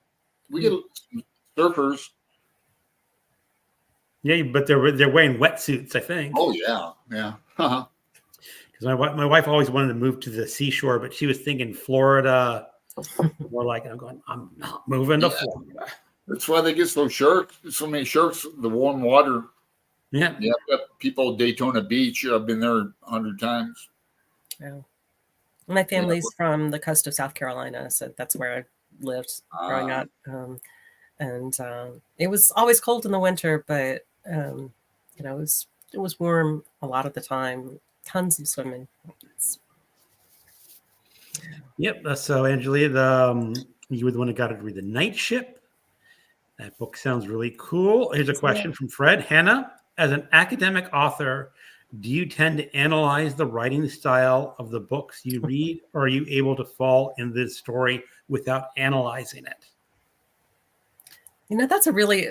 we get surfers.
Yeah, but they're wearing wetsuits, I think.
Oh yeah, yeah.
Because my wife always wanted to move to the seashore, but she was thinking Florida. More like, I'm not moving to Florida.
That's why they get so many sharks. The warm water.
Yeah.
Yeah, people at Daytona Beach. I've been there 100 times.
Yeah. My family's from the coast of South Carolina, so that's where I lived growing up. And it was always cold in the winter, but you know, it was warm a lot of the time. Tons of swimming.
Yep. So, Angelia, you were the one who got to read The Night Ship. That book sounds really cool. Here's a question from Fred. Hannah, as an academic author, do you tend to analyze the writing style of the books you read, or are you able to fall in this story without analyzing it?
You know, that's a really,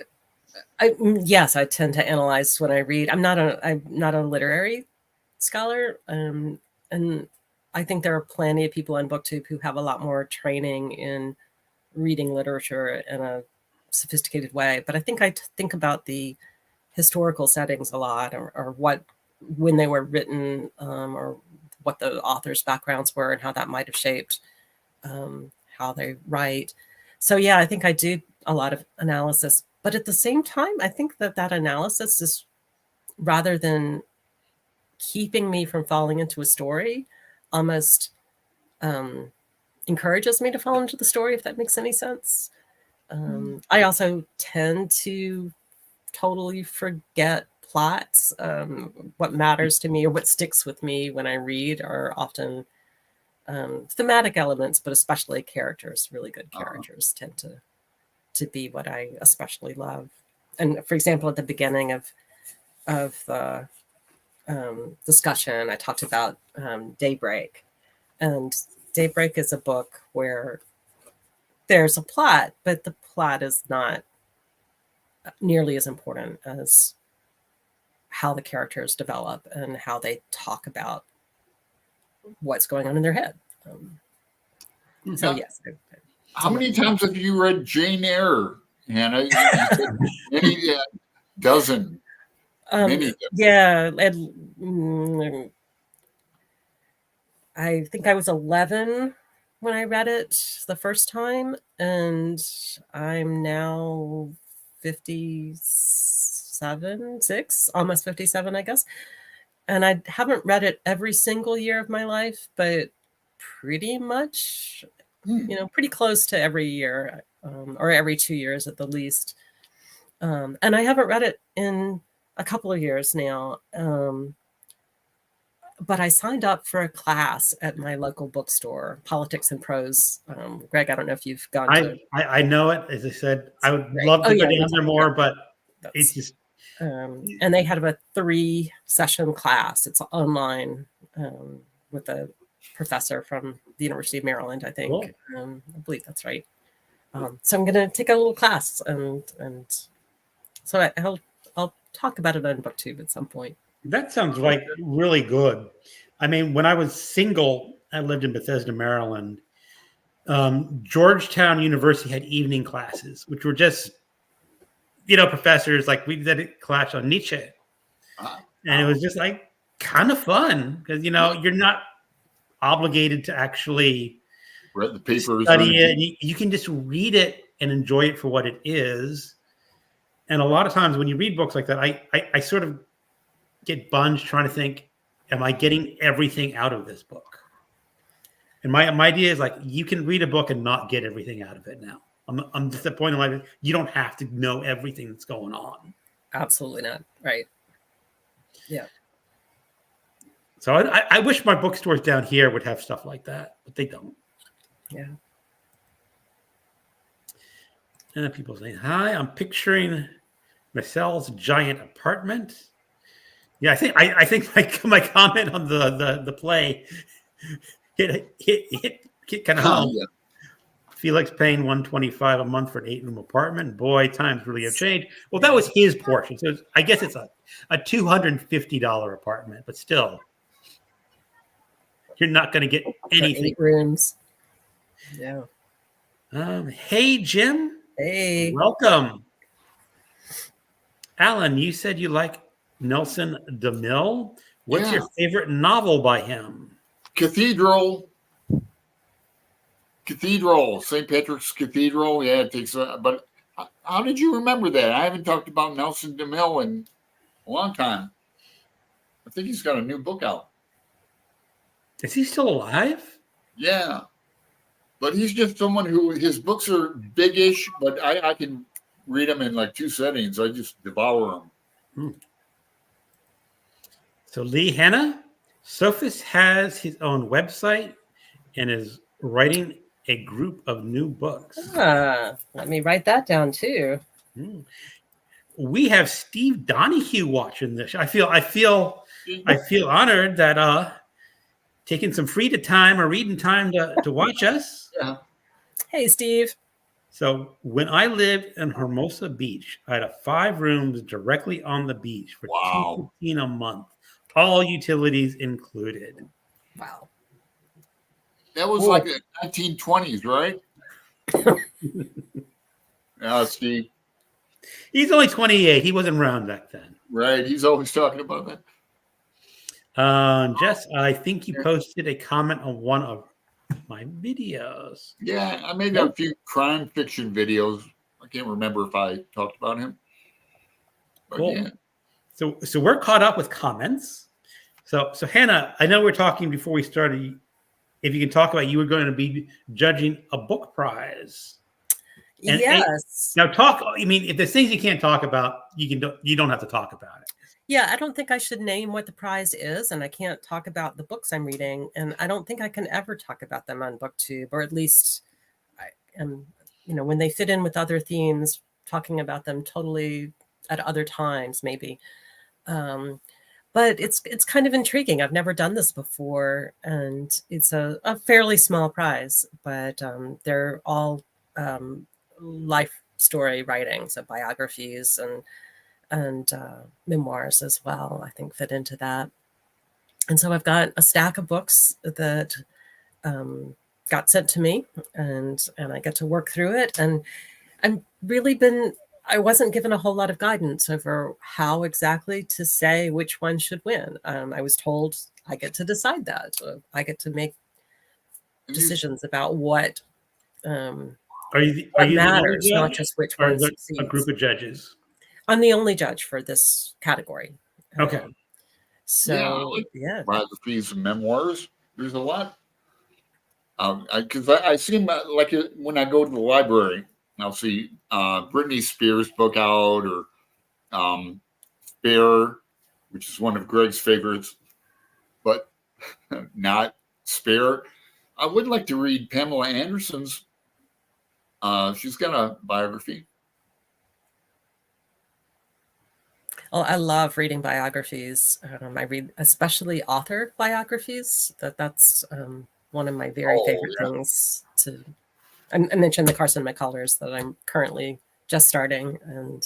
yes, I tend to analyze when I read. I'm not a literary scholar, and I think there are plenty of people on BookTube who have a lot more training in reading literature in a sophisticated way. But I think I think about the historical settings a lot, or when they were written, or what the author's backgrounds were and how that might have shaped how they write. So yeah, I think I do a lot of analysis, but at the same time, I think that analysis is, rather than keeping me from falling into a story, almost encourages me to fall into the story, if that makes any sense. I also tend to totally forget plots. What matters to me or what sticks with me when I read are often thematic elements, but especially characters. Really good characters tend to be what I especially love. And for example, at the beginning of the discussion, I talked about Daybreak. And Daybreak is a book where there's a plot, but the plot is not nearly as important as how the characters develop and how they talk about what's going on in their head. So yes.
How many times have you read Jane Eyre, Hannah? You said many, dozen. Many.
Yeah. I think I was 11 when I read it the first time, and I'm now almost 57, I guess. And I haven't read it every single year of my life, but pretty much, pretty close to every year, or every 2 years at the least. And I haven't read it in a couple of years now. But I signed up for a class at my local bookstore, Politics and Prose. Greg, I don't know if you've gone to.
I know it. As I said, I would love to go down there more, but It's
That's
just
and they have a 3-session class. It's online with a professor from the University of Maryland, I think.
Cool.
I believe that's right. So I'm going to take a little class, and so I'll talk about it on BookTube at some point.
that sounds like really good. I mean, when I was single, I lived in Bethesda, Maryland. Georgetown University had evening classes, which were just, professors, like we did a class on Nietzsche, and it was just like kind of fun because you're not obligated to actually
Read the papers.
study it. You can just read it and enjoy it for what it is. And a lot of times when you read books like that, I sort of get bunged trying to think, am I getting everything out of this book? And my idea is like, you can read a book and not get everything out of it now. I'm just at the point in life, you don't have to know everything that's going on.
Absolutely not. Right. Yeah.
So I wish my bookstores down here would have stuff like that, but they don't.
Yeah.
And then people say, hi, I'm picturing Marcel's giant apartment. Yeah, I think my comment on the play hit kind of home.
Yeah.
Felix paying $125 a month for an 8-room apartment. Boy, times really have changed. Well, that was his portion. So I guess it's a $250 apartment, but still, you're not going to get anything.
8 rooms. Yeah.
Hey, Jim.
Hey.
Welcome. Alan, you said you like Nelson DeMille. What's your favorite novel by him?
Cathedral, St. Patrick's Cathedral. Yeah, it takes. But how did you remember that? I haven't talked about Nelson DeMille in a long time. I think he's got a new book out.
Is he still alive?
Yeah, but he's just someone who his books are big-ish, but I can read them in like 2 settings. I just devour them.
So Lee Hanna, Sophus has his own website and is writing a group of new books.
Let me write that down too.
We have Steve Donahue watching this. I feel honored that taking some free time or reading time to watch us.
Yeah.
Hey, Steve.
So when I lived in Hermosa Beach, I had 5 rooms directly on the beach for $215 a month, all utilities included.
Wow.
That was like the 1920s, right? Yeah, Steve.
He's only 28. He wasn't around back then.
Right. He's always talking about that.
Jess, I think you posted a comment on one of my videos.
Yeah, I made a few crime fiction videos. I can't remember if I talked about him. But
Cool.
yeah.
So we're caught up with comments. So Hannah, I know we were talking before we started. If you can talk about, you were going to be judging a book prize. And
yes.
Now talk. I mean, if there's things you can't talk about, you don't have to talk about it.
Yeah, I don't think I should name what the prize is, and I can't talk about the books I'm reading, and I don't think I can ever talk about them on BookTube, or at least I am, when they fit in with other themes, talking about them totally at other times, maybe. But it's kind of intriguing. I've never done this before, and it's a fairly small prize, but they're all life story writing, so biographies and memoirs as well, I think fit into that. And so I've got a stack of books that got sent to me, and I get to work through it. And I wasn't given a whole lot of guidance over how exactly to say which one should win. I was told I get to decide that. I get to make decisions about what matters, not just which one succeeds.
A group of judges.
I'm the only judge for this category.
Okay.
Yeah.
Biographies and memoirs. There's a lot. Because I see them like when I go to the library, I'll see Britney Spears' book out, or Spare, which is one of Greg's favorites, but not Spare. I would like to read Pamela Anderson's. She's got a biography.
Oh, I love reading biographies. I read especially author biographies. That's one of my very
Oh,
favorite
yeah.
things to. I mentioned the Carson McCullers that I'm currently just starting, and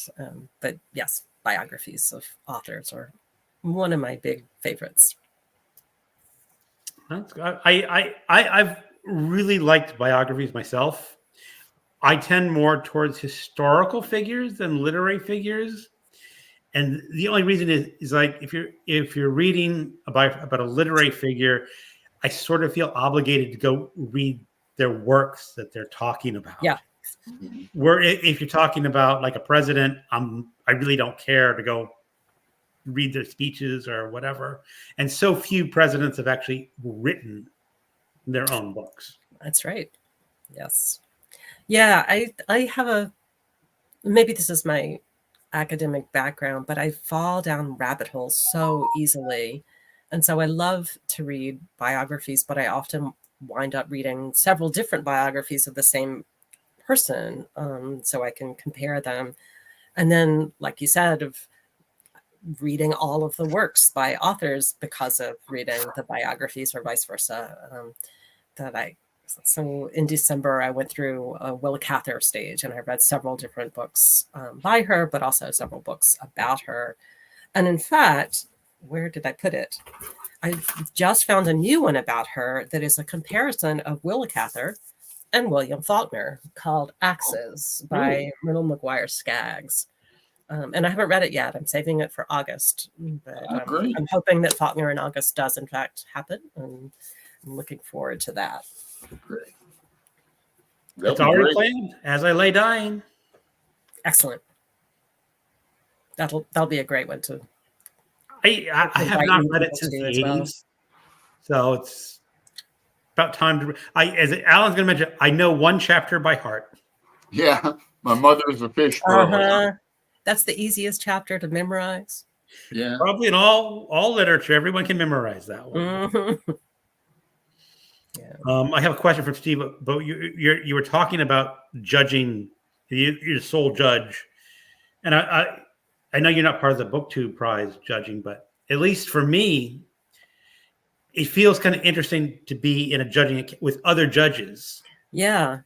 but yes, biographies of authors are one of my big favorites.
I've really liked biographies myself. I tend more towards historical figures than literary figures. And the only reason is like if you're reading about a literary figure, I sort of feel obligated to go read their works that they're talking about.
Yeah.
Mhm.
Where if you're talking about like a president, I really don't care to go read their speeches or whatever. And so few presidents have actually written their own books.
That's right. Yes. Yeah, I have a maybe this is my academic background, but I fall down rabbit holes so easily. And so I love to read biographies, but I often wind up reading several different biographies of the same person, so I can compare them. And then, like you said, of reading all of the works by authors because of reading the biographies or vice versa. That I so in December I went through a Willa Cather stage and I read several different books by her, but also several books about her. And in fact, where did I put it? I just found a new one about her that is a comparison of Willa Cather and William Faulkner called Axes by Myrtle McGuire Skaggs. And I haven't read it yet. I'm saving it for August, but
Great.
I'm hoping that Faulkner in August does in fact happen, and I'm looking forward to that.
Great.
It's already planned. As I lay dying.
Excellent. That'll be a great one to.
I have not read it since the 80s,
well.
so it's about time to. As Alan's going to mention, I know one chapter by heart.
Yeah, my mother's a fish.
That's the easiest chapter to memorize.
Yeah,
probably in all literature, everyone can memorize that one.
Mm-hmm. Yeah.
I have a question from Steve. But you were talking about judging. You're the sole judge, and I know you're not part of the BookTube Prize judging, but at least for me, it feels kind of interesting to be in a judging with other judges.
Yeah,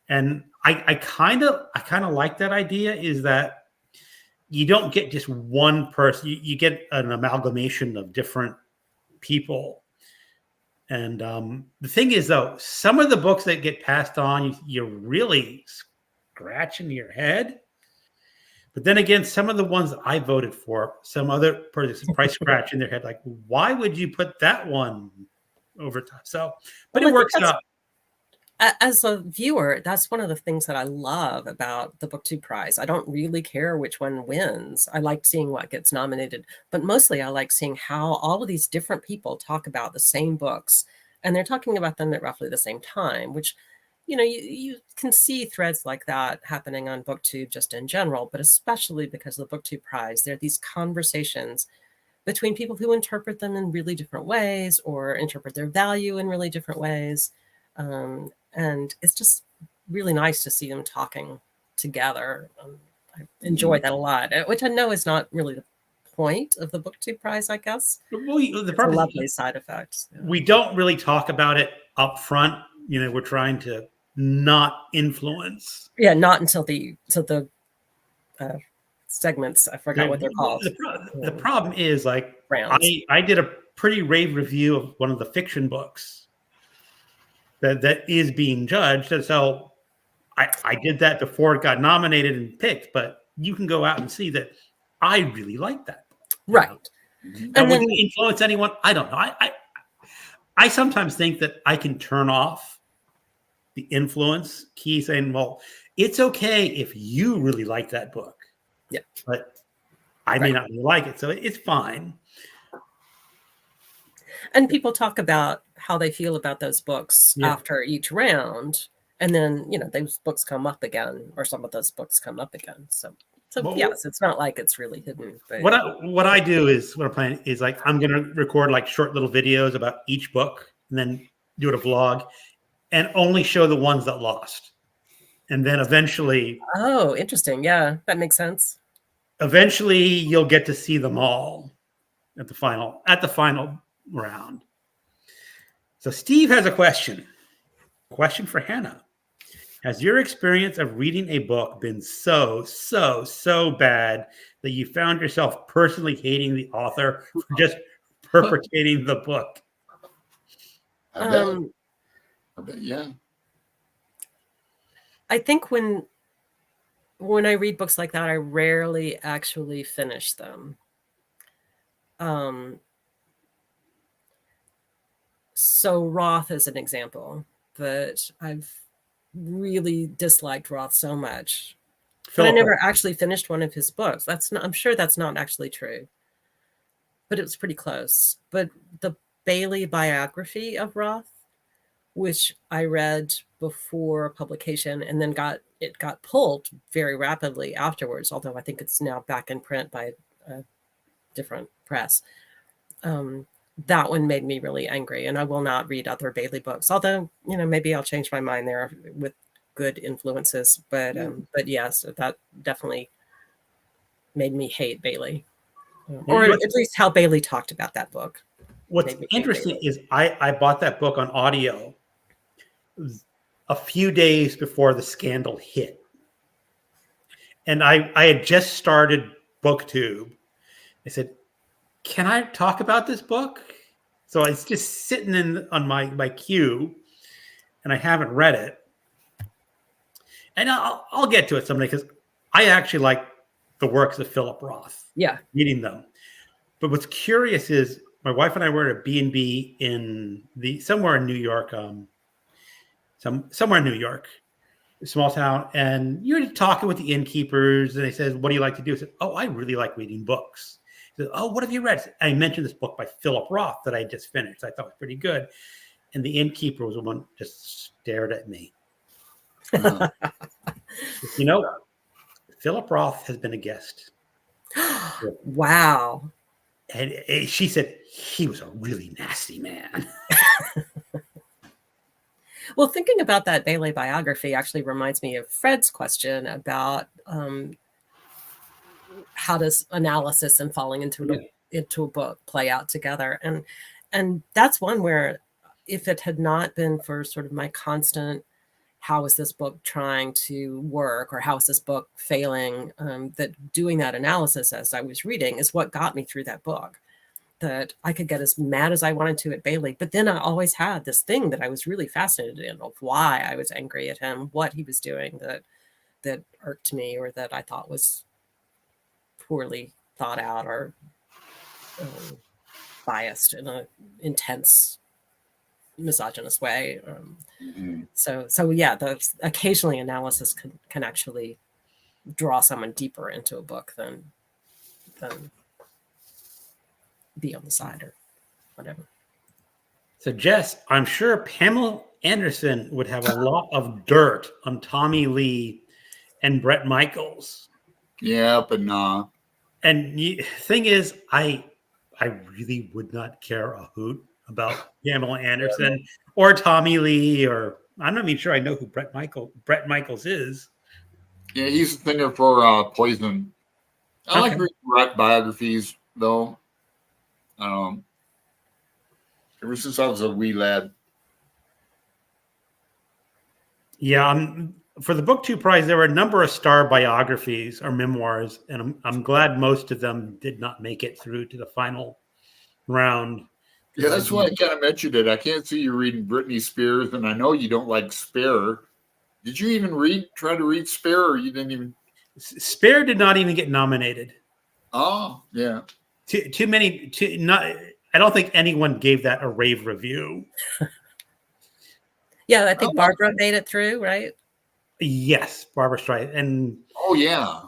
and I kind of like that idea. Is that you don't get just one person; you get an amalgamation of different people. And the thing is, though, some of the books that get passed on, you're really scratching your head. But then again, some of the ones that I voted for, some other person probably scratching their head, like, why would you put that one over top? So, but it works out.
As a viewer, that's one of the things that I love about the BookTube Prize. I don't really care which one wins. I like seeing what gets nominated, but mostly I like seeing how all of these different people talk about the same books, and they're talking about them at roughly the same time, which, you can see threads like that happening on BookTube just in general, but especially because of the BookTube Prize, there are these conversations between people who interpret them in really different ways or interpret their value in really different ways. And it's just really nice to see them talking together. I enjoy that a lot, which I know is not really the point of the BookTube Prize, I guess.
Well, the
it's a lovely side effect. Yeah.
We don't really talk about it up front. We're trying to not influence.
Yeah, not until the segments. I forgot what they're called.
The problem is, like, I did a pretty rave review of one of the fiction books that is being judged. And so I did that before it got nominated and picked, but you can go out and see that I really like that book.
Right.
And would it influence anyone? I don't know. I sometimes think that I can turn off the influence key saying, well, it's okay if you really like that book.
Yeah.
But I may not really like it. So it's fine.
And people talk about how they feel about those books after each round. And then, those books come up again, or some of those books come up again. So yes, it's not like it's really hidden. But
what I do is, what I'm planning is, like, I'm going to record like short little videos about each book and then do it a vlog and only show the ones that lost. And then eventually.
Oh, interesting. Yeah, that makes sense.
eventually you'll get to see them all at the final round. So Steve has a question for Hannah. Has your experience of reading a book been so bad that you found yourself personally hating the author for just perpetrating the book?
I bet.
Um,
I bet, yeah.
I think when I read books like that, I rarely actually finish them. So Roth is an example that I've really disliked Roth so much. But I never actually finished one of his books. I'm sure that's not actually true. But it was pretty close. But the Bailey biography of Roth, which I read before publication and then got pulled very rapidly afterwards, although I think it's now back in print by a different press. That one made me really angry, and I will not read other Bailey books, although, maybe I'll change my mind there with good influences. But yes, that definitely made me hate Bailey, or at least how Bailey talked about that book.
What's interesting is I bought that book on audio a few days before the scandal hit. And I had just started BookTube. I said, can I talk about this book? So it's just sitting on my queue, and I haven't read it. And I'll get to it someday, because I actually like the works of Philip Roth.
Yeah.
Reading them. But what's curious is my wife and I were at a B&B somewhere in New York, somewhere in New York, a small town, and you're talking with the innkeepers, and they said, what do you like to do? I said, oh, I really like reading books. He said, oh, what have you read? I mentioned this book by Philip Roth that I just finished. I thought it was pretty good. And the innkeeper was the one just stared at me. Philip Roth has been a guest.
Wow.
And she said he was a really nasty man.
Well, thinking about that Bailey biography actually reminds me of Fred's question about how does analysis and falling into a book play out together. And that's one where, if it had not been for sort of my constant, how is this book trying to work, or how is this book failing, that doing that analysis as I was reading is what got me through that book. That I could get as mad as I wanted to at Bailey, but then I always had this thing that I was really fascinated in, of why I was angry at him, what he was doing that irked me, or that I thought was poorly thought out, or biased in an intense misogynist way. So yeah, occasionally analysis can actually draw someone deeper into a book than be on the side or whatever.
So Jess, I'm sure Pamela Anderson would have a lot of dirt on Tommy Lee and Bret Michaels.
Yeah, but nah.
And the thing is, I really would not care a hoot about Pamela Anderson or Tommy Lee, or I'm not even sure I know who Bret Michaels is.
Yeah, he's a singer for Poison. I like reading biographies, though. Ever since I was a wee lad.
Yeah, for the BookTube Prize, there were a number of star biographies or memoirs, and I'm glad most of them did not make it through to the final round.
Yeah, that's why I kind of mentioned it. I can't see you reading Britney Spears, and I know you don't like Spare. Did you even try to read Spare, or you didn't even?
Spare did not even get nominated.
Oh, yeah.
Too many. I don't think anyone gave that a rave review.
Yeah, I think Barbara made it through, right?
Yes, Barbara Streisand. And
yeah.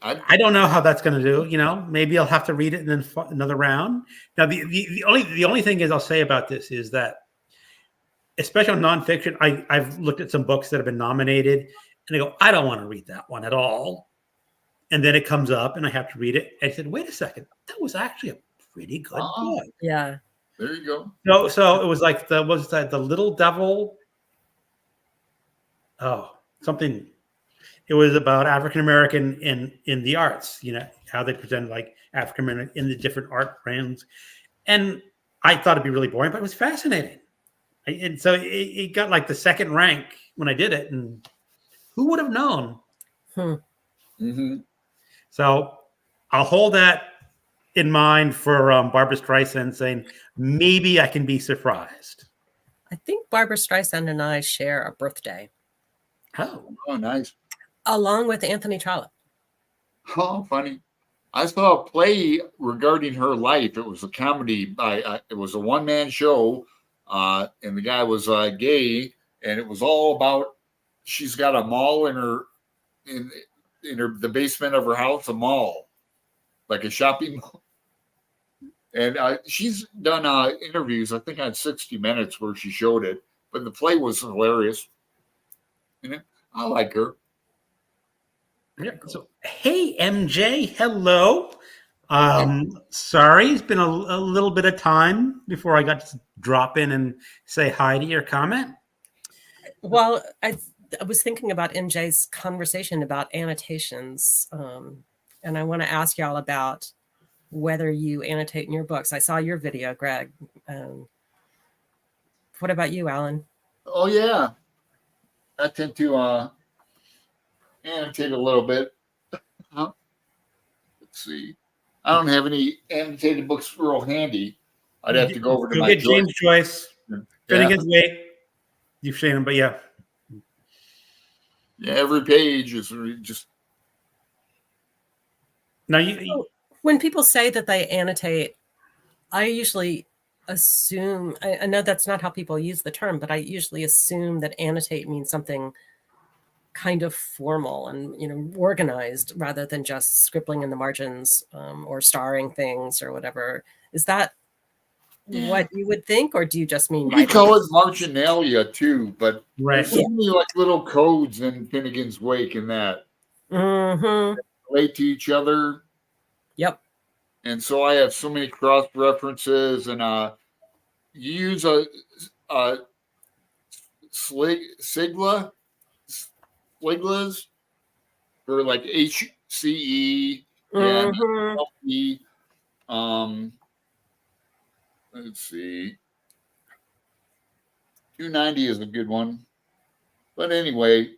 I don't know how that's going to do. Maybe I'll have to read it and then another round. Now, the only thing I'll say about this is that, especially on nonfiction, I've looked at some books that have been nominated, and I go, I don't want to read that one at all. And then it comes up, and I have to read it. And I said, wait a second, that was actually a pretty good book.
Yeah.
There you go.
So it was like the Little Devil. Oh, something. It was about African American in the arts. You know how they present like African American in the different art brands, and I thought it'd be really boring, but it was fascinating. And so it got like the second rank when I did it, and who would have known?
Hmm.
Mm-hmm.
So I'll hold that in mind for Barbara Streisand saying maybe I can be surprised.
I think Barbara Streisand and I share a birthday,
Oh,
Oh, nice.
along with Anthony Trollope.
Oh, funny. I saw a play regarding her life. It was a comedy by. It was a one-man show, and the guy was gay, and it was all about. She's got a mall in her the basement of her house, a mall, like a shopping mall. And she's done interviews, I think on 60 Minutes, where she showed it. But the play was hilarious. And I like her.
yeah. So hey, MJ, hello. Sorry, it's been a little bit of time before I got to drop in and say hi to your comment.
Well, I was thinking about MJ's conversation about annotations, and I want to ask y'all about whether you annotate in your books. I saw your video, Greg. What about you, Alan?
Oh, yeah. I tend to annotate a little bit. Let's see. I don't have any annotated books real handy. I'd have to go over to
Go
my
get James Joyce,
Yeah.
Finnegan's Wake. You've seen him, but yeah.
Yeah, every page is just.
Now you
When people say that they annotate, I usually assume, I know that's not how people use the term, but I usually assume that annotate means something kind of formal and organized rather than just scribbling in the margins or starring things or whatever. Is that what you would think, or do you just mean
We call it marginalia too, but
right.
there's so many like little codes in Finnegan's Wake and that
Mm-hmm.
relate to each other.
Yep.
And so I have so many cross references, and you use a siglas for like HCE, yeah,
Mm-hmm.
LP, let's see, 290 is a good one. But anyway,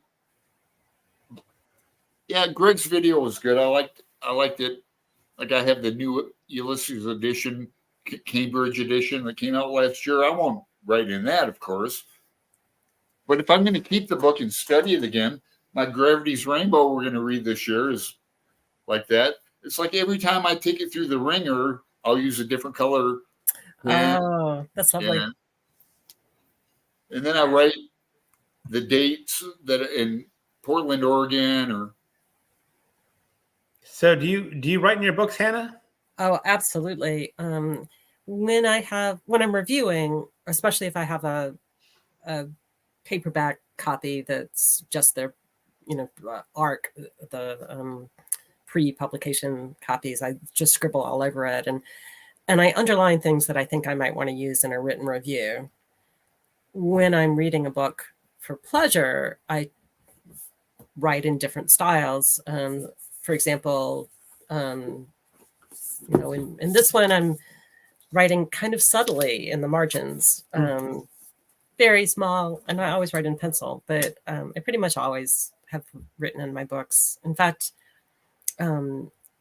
yeah, Greg's video was good. I liked it. Like I have the new Ulysses edition, Cambridge edition that came out last year. I won't write in that, of course. But if I'm going to keep the book and study it again, my Gravity's Rainbow we're going to read this year is like that. It's like every time I take it through the ringer, I'll use a different color pen.
Oh, that's lovely.
And then I write the dates that are in Portland, Oregon, or.
So do you write in your books, Hannah?
Oh, absolutely. When I'm reviewing, especially if I have a paperback copy that's just their, ARC, the pre-publication copies, I just scribble all over it, and I underline things that I think I might want to use in a written review. When I'm reading a book for pleasure, I write in different styles. For example, in this one, I'm writing kind of subtly in the margins, very small, and I always write in pencil, but I pretty much always have written in my books. In fact, I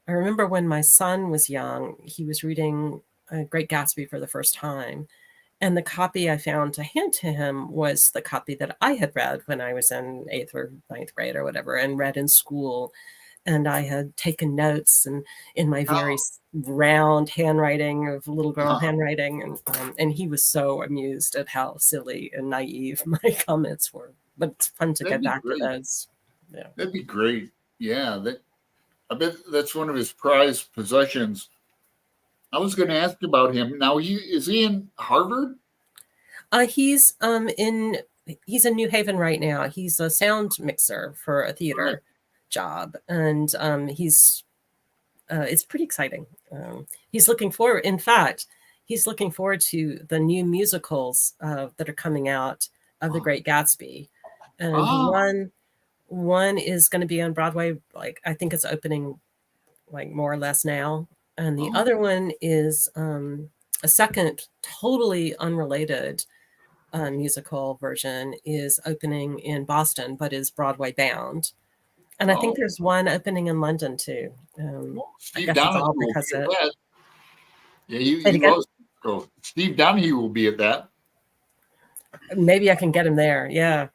remember when my son was young, he was reading Great Gatsby for the first time. And the copy I found to hand to him was the copy that I had read when I was in 8th or 9th grade or whatever, and read in school. And I had taken notes and in my very round handwriting of little girl handwriting. And he was so amused at how silly and naive my comments were. But it's fun to get back to those. Yeah.
That'd be great. Yeah. I bet that's one of his prized possessions. I was going to ask about him. Now, is he in Harvard?
He's in New Haven right now. He's a sound mixer for a theater job, and it's pretty exciting. He's looking forward. In fact, he's looking forward to the new musicals that are coming out of The Great Gatsby, and he One is going to be on Broadway. Like I think it's opening, like more or less now, and the
Oh.
other one is a second, totally unrelated musical version is opening in Boston, but is Broadway bound. And I think
Oh.
there's one opening in London too. I
Steve
guess it's
Donahue
all
will
because
be at
it.
that. Yeah,
Say it
he
again?
loves go. Steve Donahue will be at that.
Maybe I can get him there. Yeah,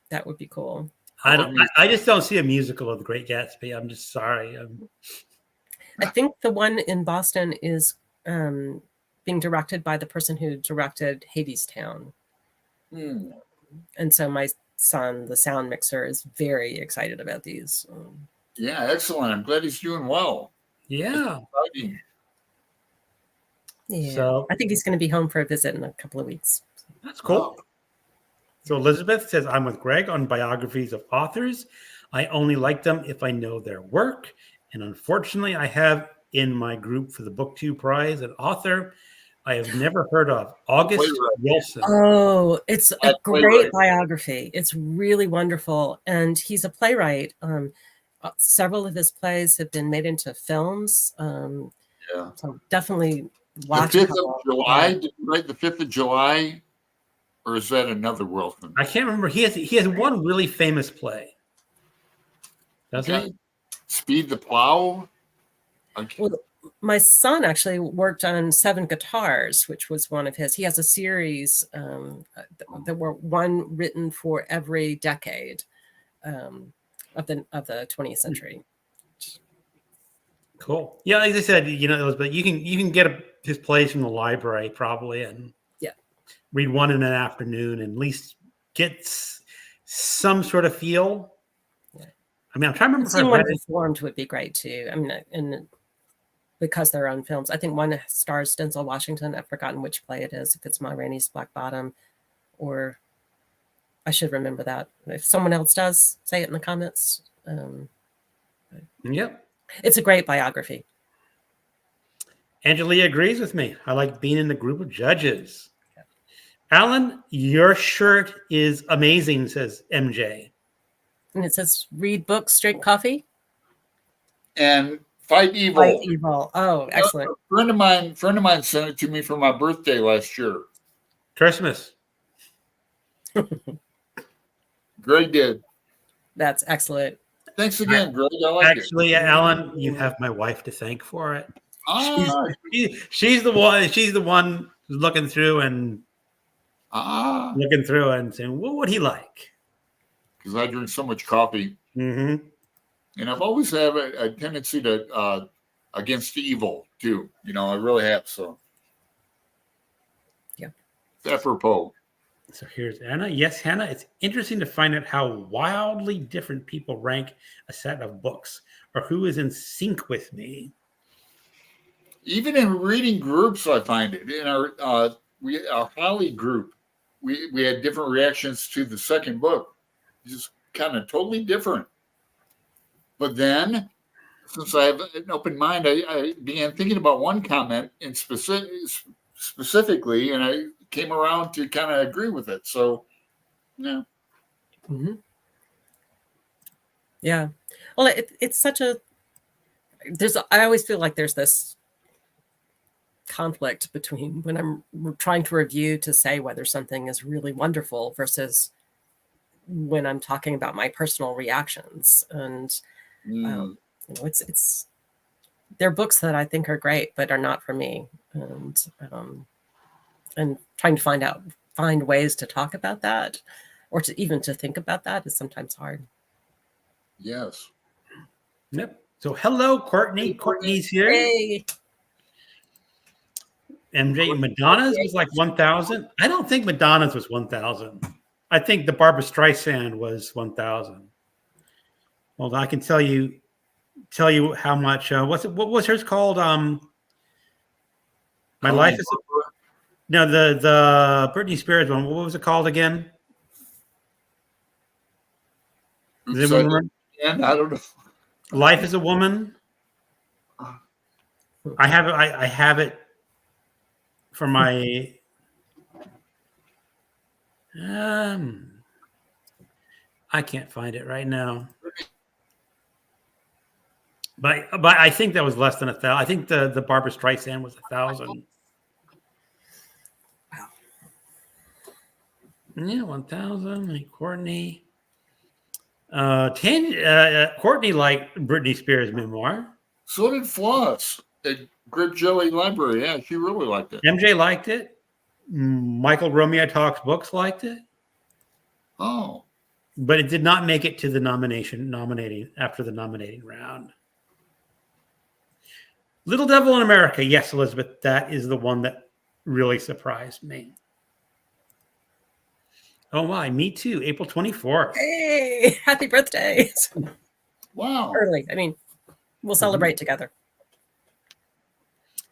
that would be cool.
I just don't see a musical of The Great Gatsby. I'm just sorry.
I think the one in Boston is being directed by the person who directed Hadestown.
Hmm.
And so my son, the sound mixer, is very excited about these.
Yeah, excellent. I'm glad he's doing well.
Yeah.
Exciting.
Yeah,
So
I think he's going to be home for a visit in a couple of weeks.
that's cool.
Wow.
So Elizabeth says, I'm with Greg on biographies of authors. I only like them if I know their work. And unfortunately, I have in my group for the BookTube Prize an author I have never heard of, August
Playwright.
Wilson.
Oh, it's a
That
great
playwright.
biography. It's really wonderful. And he's a playwright. Several of his plays have been made into films.
Yeah.
So definitely
The
watch a
5th
couple.
of July. Did you write the 5th of July? Or is that another Wilson?
I can't remember. He has one really famous play. Doesn't
Okay.
he?
Speed the Plow. Okay.
Well, my son actually worked on Seven Guitars, which was one of his. He has a series that were one written for every decade of the 20th century.
Cool. Yeah, like I said, Elizabeth, you can get his plays from the library probably, and
Yeah.
read one in an afternoon, and at least get some sort of feel.
Yeah.
I mean, I'm trying to remember if I
Seeing one
read it.
performed would be great too. I mean, and because they're on films, I think one stars Denzel Washington. I've forgotten which play it is. If it's Ma Rainey's Black Bottom, or I should remember that. If someone else does, say it in the comments.
Yep.
It's a great biography.
Angelia agrees with me. I like being in the group of judges. Alan, your shirt is amazing, says MJ.
And it says, read books, drink coffee,
And Fight Evil.
fight evil. Oh, excellent.
A friend of mine sent it to me for my birthday last year.
Christmas.
Greg did.
That's excellent.
Thanks again, Greg. I like
Actually, Alan, you have my wife to thank for it.
it.
She's the one. She's the one who's looking through and saying, "What would he like?"
Because I drink so much coffee,
Mm-hmm.
and I've always had a tendency to against evil too. I really have. So,
Yeah.
Apropos.
So here's Anna. Yes, Hannah, it's interesting to find out how wildly different people rank a set of books or who is in sync with me.
Even in reading groups, I find it. In our Holly group, we had different reactions to the second book. Just kind of totally different. But then, since I have an open mind, I began thinking about one comment in specifically, and I came around to kind of agree with it. So, yeah.
Mm-hmm. Yeah. Well, it's such a, I always feel like there's this conflict between when I'm trying to review to say whether something is really wonderful versus when I'm talking about my personal reactions. And, it's, they're books that I think are great, but are not for me. And trying to find ways to talk about that, or to think about that, is sometimes hard.
Yes.
Yep. So hello, Courtney. Courtney's here.
Hey.
MJ, Madonna's was like 1,000. I don't think Madonna's was 1,000. I think the Barbara Streisand was 1,000. Well, I can tell you how much. What was hers called? My Life is. No, the Britney Spears one. What was it called again?
Oops, I don't know.
Life is a Woman. I have it for my. I can't find it right now. But I think that was less than 1,000. I think the Barbara Streisand was 1,000.
Wow.
Yeah, 1,000. Like Courtney. Courtney liked Britney Spears' memoir.
So did Floss at Grip Jelly Library. Yeah, she really liked it.
MJ liked it. Michael Romeo Talks Books liked it.
Oh,
But it did not make it to the nominating round. Little Devil in America. Yes, Elizabeth, that is the one that really surprised me. Oh my, me too. April 24th.
Hey, happy birthday.
wow.
Early. I mean, we'll celebrate together.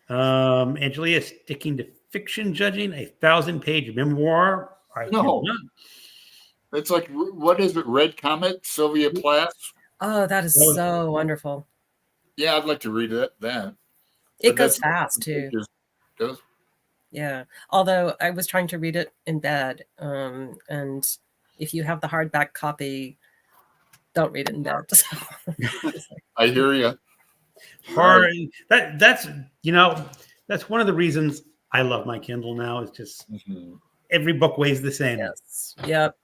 Angelia sticking to fiction judging, 1,000-page memoir.
No. It's like, what is it? Red Comet, Sylvia Plath.
Oh, that is so wonderful.
Yeah, I'd like to read that.
It goes fast too.
Does.
Yeah. Although I was trying to read it in bed, and if you have the hardback copy, don't read it in bed.
I hear you.
Hard. That's one of the reasons I love my Kindle now. Is just every book weighs the same.
Yes. Yep.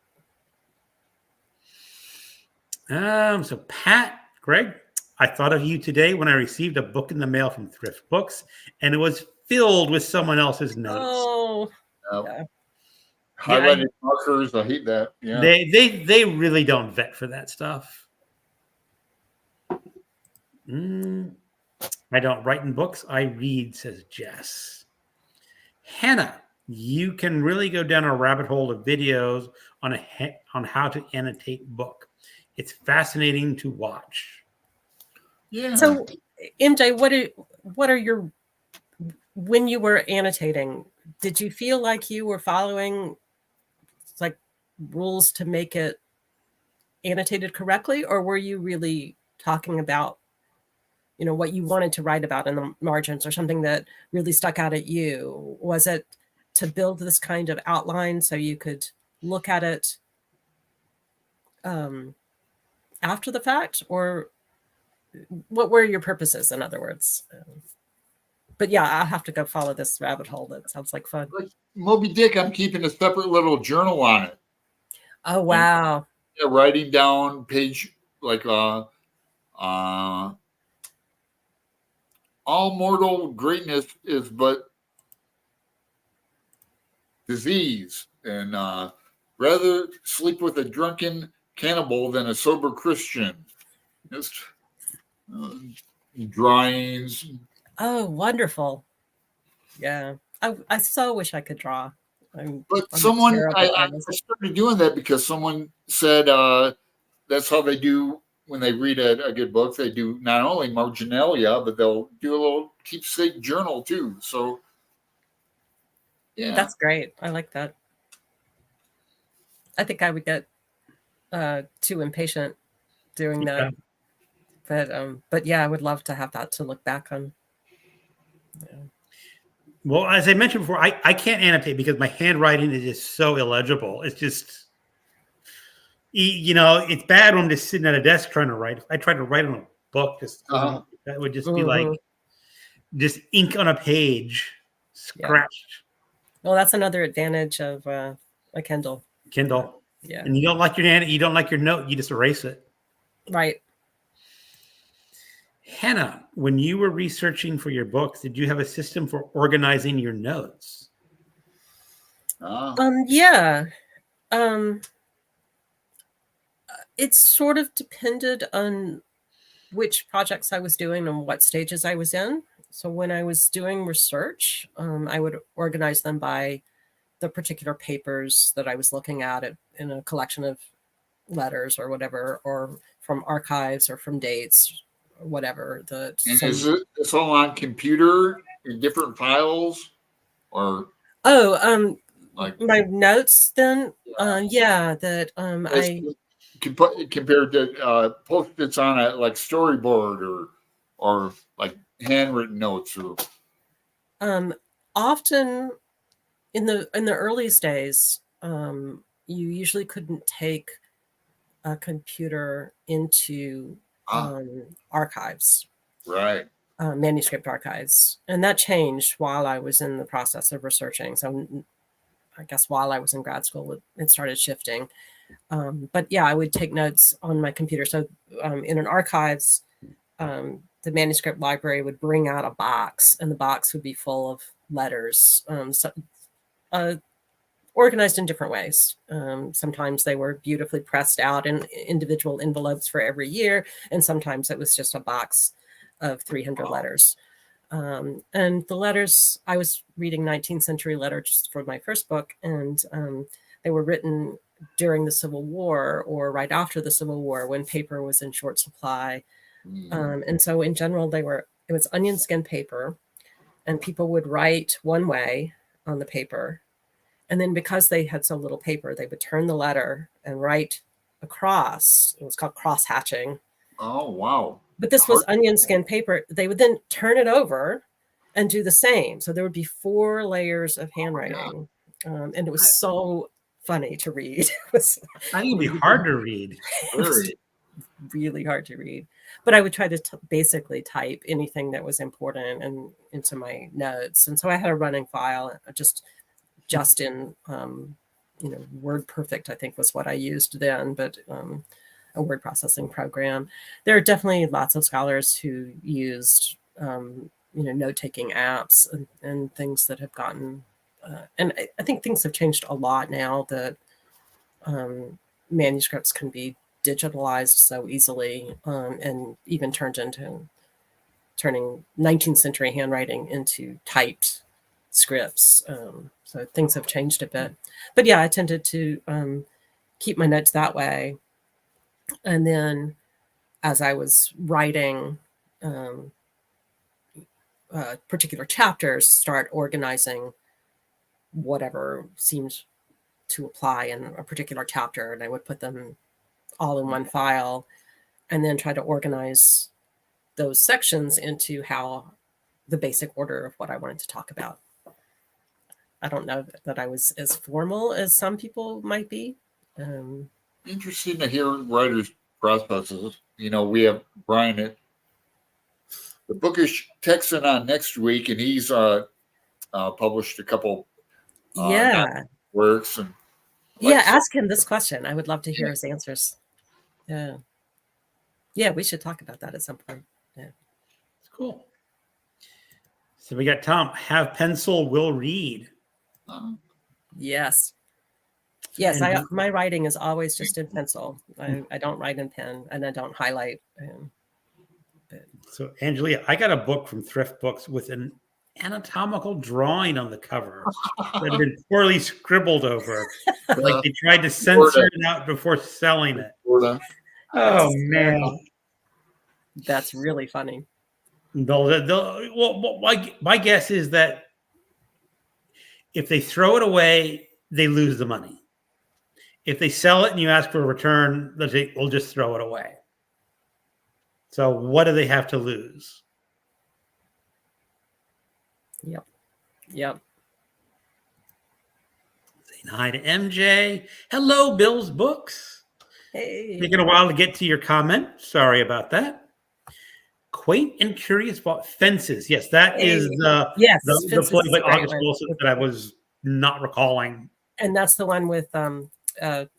So Pat, Greg, I thought of you today when I received a book in the mail from Thrift Books, and it was filled with someone else's notes.
Oh,
yeah. Highlighted markers. I hate that. Yeah.
They really don't vet for that stuff. I don't write in books. I read, says Jess. Hannah, you can really go down a rabbit hole of videos on how to annotate book. It's fascinating to watch.
Yeah. So, MJ, what are your, when you were annotating, did you feel like you were following like rules to make it annotated correctly, or were you really talking about, what you wanted to write about in the margins or something that really stuck out at you? Was it to build this kind of outline so you could look at it after the fact, or what were your purposes, in other words? But yeah, I'll have to go follow this rabbit hole. That sounds like fun.
Like Moby Dick, I'm keeping a separate little journal on it.
Oh, wow.
And, writing down page, like, all mortal greatness is but disease, and rather sleep with a drunken cannibal than a sober Christian. Just drawings.
Oh, wonderful. Yeah. I so wish I could draw.
I started doing that because someone said that's how they do when they read a good book. They do not only marginalia, but they'll do a little keepsake journal too. So, yeah.
That's great. I like that. I think I would get too impatient doing that. But yeah, I would love to have that to look back on. Yeah.
Well, as I mentioned before, I can't annotate because my handwriting is just so illegible. It's just, it's bad when I'm just sitting at a desk trying to write. If I tried to write on a book, that would just be like just ink on a page, scratched.
Yeah. Well, that's another advantage of a Kindle.
Yeah. And you don't like your note, you just erase it.
Right.
Hannah, when you were researching for your books, did you have a system for organizing your notes?
Yeah. It sort of depended on which projects I was doing and what stages I was in. So when I was doing research, I would organize them by the particular papers that I was looking at in a collection of letters or whatever, or from archives or from dates or whatever.
Is it all on computer in different files, or?
Like my notes then? That I
compared to post-its on a like storyboard or like handwritten notes, or
often in the earliest days, you usually couldn't take a computer into
Ah,
archives,
right.
manuscript archives. And that changed while I was in the process of researching. So I guess while I was in grad school, it started shifting. But yeah, I would take notes on my computer. So in an archives, the manuscript library would bring out a box, and the box would be full of letters, organized in different ways. Sometimes they were beautifully pressed out in individual envelopes for every year, and sometimes it was just a box of 300 letters. And the letters, I was reading 19th century letters for my first book, and they were written during the Civil War or right after the Civil War when paper was in short supply. And so in general, it was onion skin paper, and people would write one way on the paper. And then because they had so little paper, they would turn the letter and write across. It was called cross hatching.
Oh, wow.
But this was onion skin paper. They would then turn it over and do the same. So there would be 4 layers of handwriting. And it was so funny to read. It was
I think it'd be hard to read.
Very.
really hard to read. But I would try to basically type anything that was important and into my notes. And so I had a running file just in WordPerfect, I think was what I used then, but a word processing program. There are definitely lots of scholars who used note-taking apps and things that have gotten and I think things have changed a lot now that manuscripts can be digitalized so easily and even turning 19th century handwriting into typed scripts. So things have changed a bit. But yeah, I tended to keep my notes that way. And then as I was writing particular chapters, start organizing whatever seemed to apply in a particular chapter. And I would put them all in one file and then try to organize those sections into how the basic order of what I wanted to talk about. I don't know that I was as formal as some people might be.
Interesting to hear writers' processes. We have Brian at the Bookish Texan on next week, and he's published a couple works. And
ask him this question. I would love to hear his answers. Yeah, we should talk about that at some point. Yeah,
it's cool. So we got Tom. Have pencil, will read.
Yes. My writing is always just in pencil. I don't write in pen, and I don't highlight.
So, Angelia, I got a book from Thrift Books with an anatomical drawing on the cover that had been poorly scribbled over. Like they tried to censor it out before selling it. Oh, man.
That's really funny.
Well, my guess is that if they throw it away, they lose the money. If they sell it and you ask for a return, we'll just throw it away. So what do they have to lose?
Yep.
Saying hi to MJ. Hello, Bill's Books.
Hey.
Taking a while to get to your comment. Sorry about that. Quaint and Curious about Fences. Yes, that is the play by August Wilson that I was not recalling.
And that's the one with the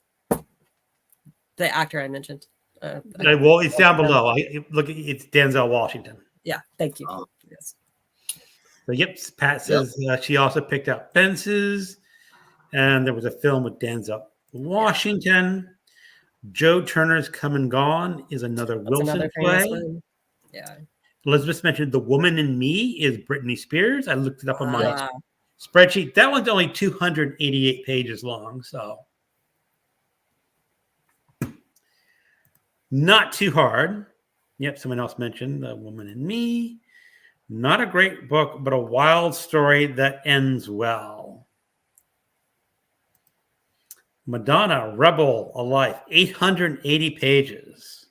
actor I mentioned.
Well, it's down below. It's Denzel Washington.
Yeah, thank you. Yes.
So, yep, Pat says she also picked up Fences, and there was a film with Denzel Washington. Joe Turner's Come and Gone is another Wilson play.
Yeah.
Elizabeth mentioned The Woman in Me is Britney Spears. I looked it up on my spreadsheet. That one's only 288 pages long, so not too hard. Yep, someone else mentioned The Woman in Me. Not a great book, but a wild story that ends well. Madonna, Rebel, A Life, 880 pages.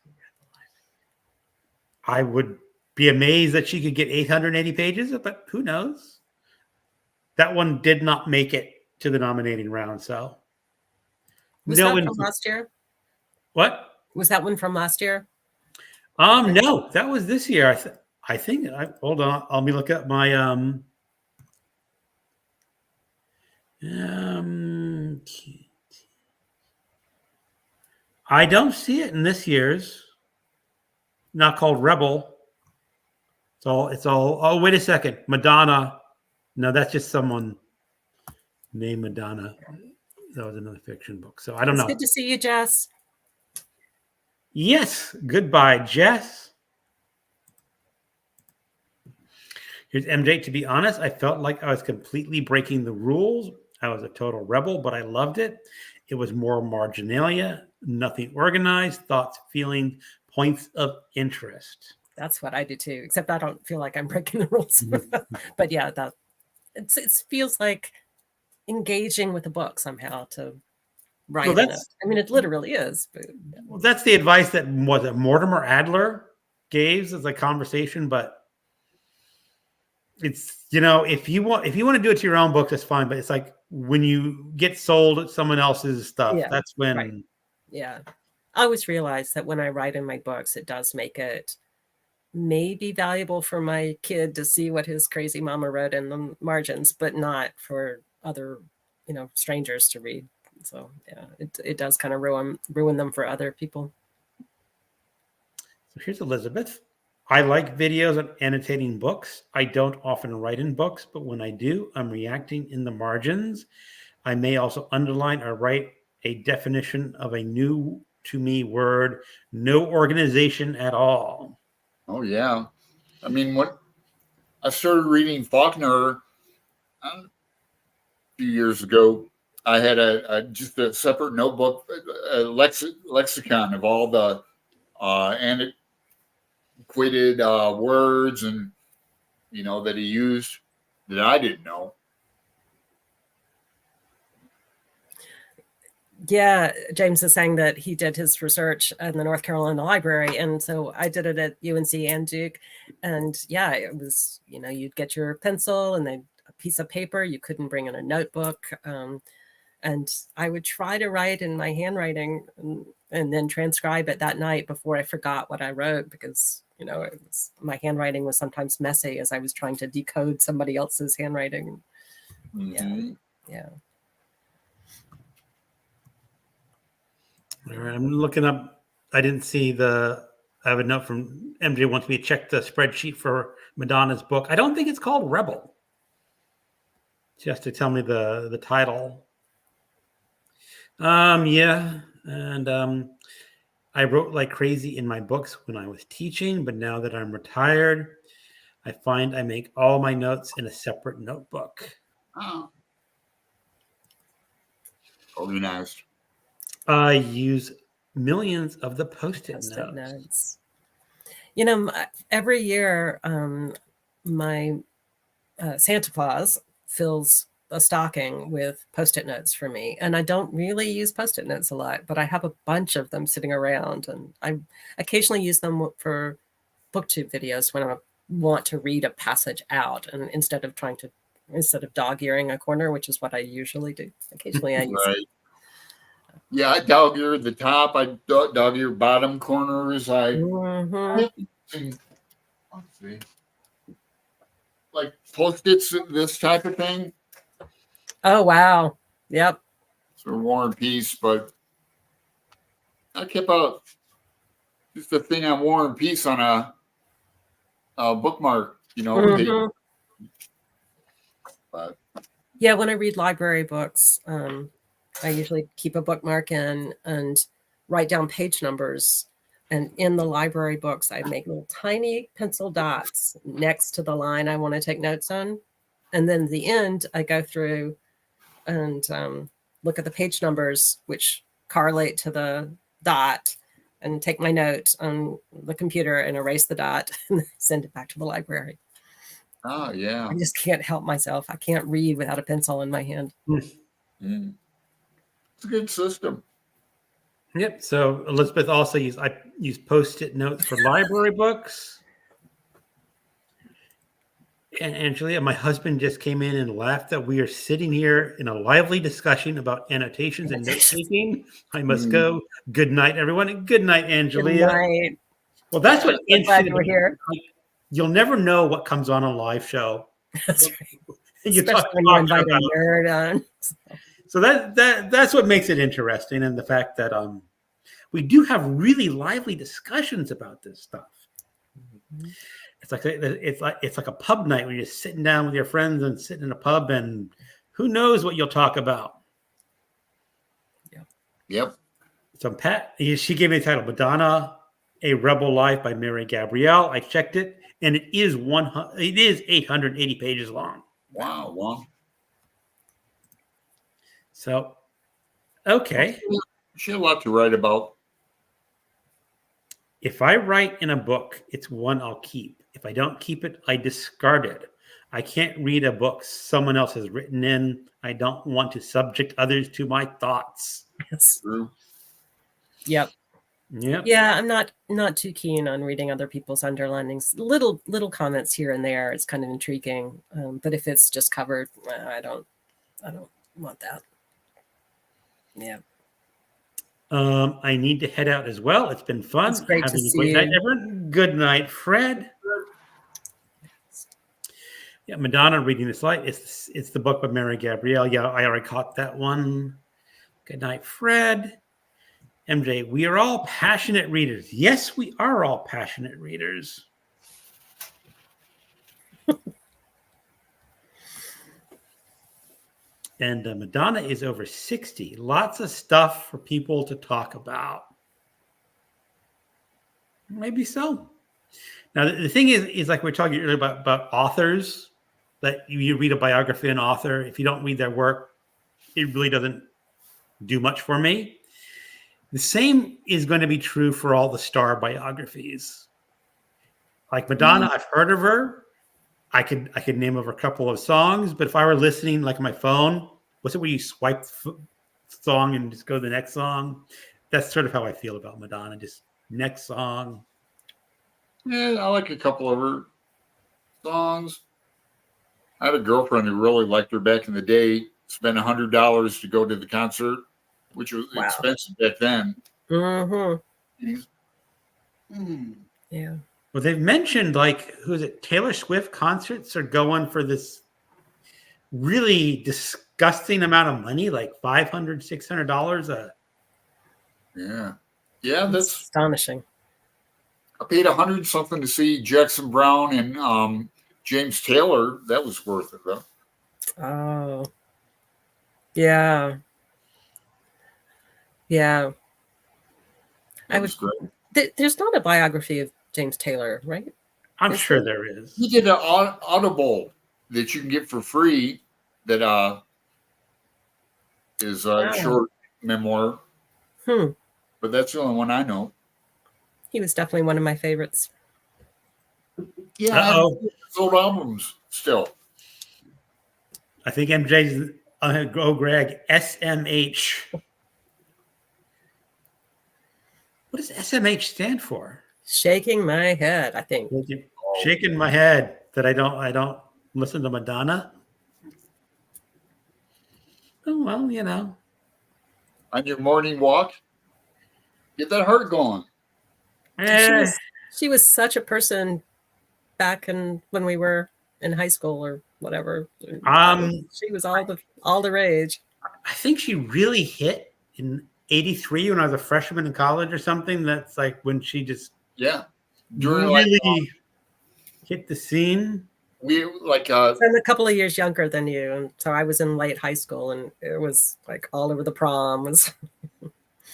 I would be amazed that she could get 880 pages, but who knows? That one did not make it to the nominating round, so.
Was that from last year?
What?
Was that one from last year?
No, that was this year. I think. Hold on. Let me look up my I don't see it in this year's. Not called Rebel. It's all. Oh, wait a second. Madonna. No, that's just someone named Madonna. That was another fiction book. So I don't know.
Good to see you, Jess.
Yes. Goodbye, Jess. Here's MJ. To be honest, I felt like I was completely breaking the rules. I was a total rebel, but I loved it. It was more marginalia, nothing organized, thoughts, feelings, points of interest.
That's what I do too, except I don't feel like I'm breaking the rules. But yeah, it feels like engaging with a book somehow to write in it. I mean, it literally is. But, yeah.
Well, that's the advice that Mortimer Adler gave as a conversation, but it's, if you want to do it to your own book, that's fine. But it's like when you get sold someone else's stuff, that's when.
Right. Yeah. I always realize that when I write in my books, it does make it maybe valuable for my kid to see what his crazy mama wrote in the margins, but not for other, strangers to read. So yeah, it does kind of ruin them for other people.
So here's Elizabeth. I like videos on annotating books. I don't often write in books, but when I do, I'm reacting in the margins. I may also underline or write a definition of a new to me word. No organization at all.
Oh yeah. I mean, when I started reading Faulkner a few years ago, I had just a separate notebook, a lexicon of all the antiquated words and that he used that I didn't know.
Yeah, James is saying that he did his research in the North Carolina Library, and so I did it at UNC and Duke. And yeah, it was, you'd get your pencil and then a piece of paper. You couldn't bring in a notebook. And I would try to write in my handwriting and then transcribe it that night before I forgot what I wrote, because my handwriting was sometimes messy as I was trying to decode somebody else's handwriting.
Mm-hmm.
Yeah.
All right, I'm looking up. I didn't see I have a note from MJ wants me to check the spreadsheet for Madonna's book. I don't think it's called Rebel. She has to tell me the title. Yeah. And I wrote like crazy in my books when I was teaching, but now that I'm retired, I find I make all my notes in a separate notebook.
Oh. Organized.
I use millions of the Post-it notes.
Every year, my Santa Claus fills a stocking with Post-it notes for me. And I don't really use Post-it notes a lot, but I have a bunch of them sitting around. And I occasionally use them for BookTube videos when I want to read a passage out. And instead of dog-earing a corner, which is what I usually do. Occasionally I use
it. Yeah, I dog-ear the top. I dog-ear bottom corners. Let's see. Like Post-its, this type of thing.
Oh, wow. Yep.
It's a War and Peace, but I kept just a thing on War and Peace on a bookmark,
Mm-hmm. But yeah, when I read library books, I usually keep a bookmark in and write down page numbers. And in the library books, I make little tiny pencil dots next to the line I want to take notes on. And then at the end, I go through and look at the page numbers, which correlate to the dot, and take my note on the computer and erase the dot and send it back to the library.
Oh, yeah.
I just can't help myself. I can't read without a pencil in my hand.
Mm. It's a good system.
Yep. So Elizabeth also I use Post-it notes for library books. and Angelia, my husband just came in and laughed that we are sitting here in a lively discussion about annotations and note taking. I must go. Good night, everyone. And good night,
Good
Angelia.
night.
Well, that's what
I'm glad you were here.
You'll never know what comes on a live show.
That's right.
You
Especially
talk
when you
about
invite a
it.
nerd on.
So that's what makes it interesting, and the fact that we do have really lively discussions about this stuff. It's like a pub night where you're sitting down with your friends and sitting in a pub, and who knows what you'll talk about.
Yep.
So Pat, she gave me the title Madonna, A Rebel Life by Mary Gabrielle. I checked it, and it is 880 pages long.
Wow.
So, okay.
She had a lot to write about.
If I write in a book, it's one I'll keep. If I don't keep it, I discard it. I can't read a book someone else has written in. I don't want to subject others to my thoughts.
Yes.
True.
Yep.
Yep.
Yeah, I'm not too keen on reading other people's underlinings. Little comments here and there. It's kind of intriguing, but if it's just covered, I don't want that. Yeah.
I need to head out as well. It's been fun.
It's great to
Having a
see
great night,
you.
everyone. Good night, Fred. Yeah, Madonna reading this light. It's the book by Mary Gabrielle. Yeah, I already caught that one. Good night, Fred. MJ, we are all passionate readers. Yes, we are all passionate readers. And Madonna is over 60. Lots of stuff for people to talk about. Maybe so. Now, the thing is like we were talking earlier about authors, that you read a biography of an author. If you don't read their work, it really doesn't do much for me. The same is going to be true for all the star biographies. Like Madonna, I've heard of her. I could name over a couple of songs, but if I were listening like on my phone, what's it where you swipe the song and just go to the next song? That's sort of how I feel about Madonna. Just next song.
Yeah, I like a couple of her songs. I had a girlfriend who really liked her back in the day. Spent $100 to go to the concert, which was
Wow.
expensive back then.
Mm-hmm. Yeah.
Well, they've mentioned like who's it? Taylor Swift concerts are going for this really disgusting amount of money, like $500, $600
Yeah, that's.
Astonishing.
I paid $100 something to see Jackson Brown and James Taylor. That was worth it, though.
Oh. Yeah. Yeah.
That was great.
There's not a biography of James Taylor, right?
I'm sure there is.
He did an Audible that you can get for free. That is a
Wow.
short memoir, but that's the only one I know.
He was definitely one of my favorites.
Yeah, I have his old albums still.
I think MJ's Greg, SMH. What does SMH stand for?
Shaking my head, I think.
Shaking my head that I don't listen to Madonna. Oh well, you know.
On your morning walk, get that heart going.
She was such a person back when we were in high school or whatever. She was all the rage.
I think she really hit in '83 when I was a freshman in college or something. That's like when she just really hit the scene.
We like
I'm a couple of years younger than you, and so I was in late high school, and it was like all over the prom.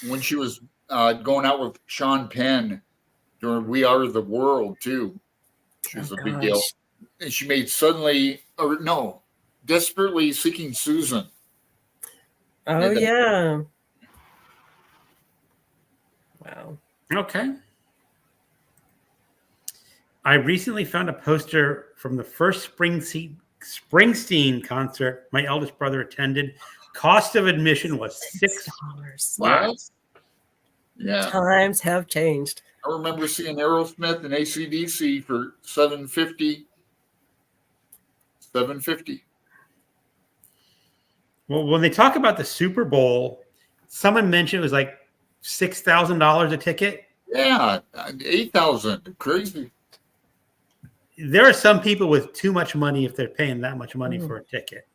When she was going out with Sean Penn during "We Are the World" too. She was a big deal, and she made "Desperately Seeking Susan."
Oh yeah. Wow.
Okay. I recently found a poster from the first Springsteen concert my eldest brother attended. Cost of admission was $6.
Wow. Yeah.
Times have changed.
I remember seeing Aerosmith and AC/DC for $750. $750.
Well, when they talk about the Super Bowl, someone mentioned it was like $6,000 a ticket.
Yeah, 8,000. Crazy.
There are some people with too much money if they're paying that much money for a ticket.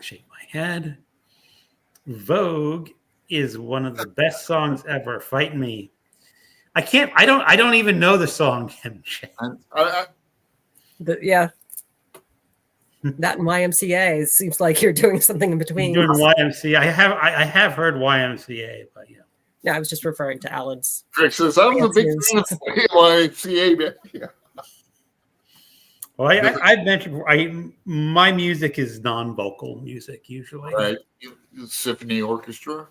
Shake my head. Vogue is one of the best songs ever. Fight Me. I don't even know the song.
Yeah. That and YMCA. It seems like you're doing something in between.
Doing YMCA. I have heard YMCA, but yeah.
Yeah, I was just referring to Alan's.
Rick says, I was a big fan of YMCA, man. Yeah.
Well, I mentioned my music is non-vocal music usually.
Right. Symphony orchestra.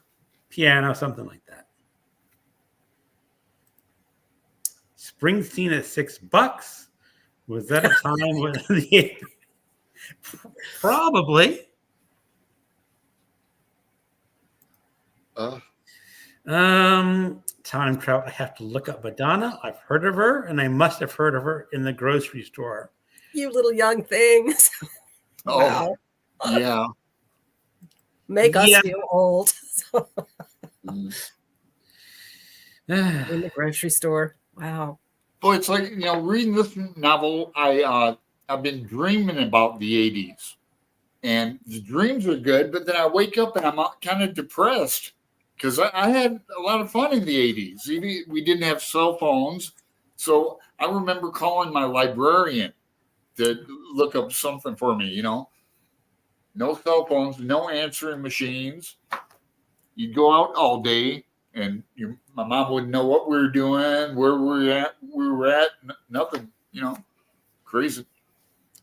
Piano, something like that. Springsteen at $6. Was that a time when the probably? Time travel. I have to look up Madonna. I've heard of her, and I must have heard of her in the grocery store.
You little young things.
Oh, wow. Yeah.
Make us feel old.
Mm.
In the grocery store. Wow.
Well, it's like, reading this novel, I've been dreaming about the 80s. And the dreams are good, but then I wake up and I'm kind of depressed because I had a lot of fun in the 80s. We didn't have cell phones. So I remember calling my librarian to look up something for me, No cell phones, no answering machines. You'd go out all day, and my mom wouldn't know what we were doing, where we were at, nothing, crazy.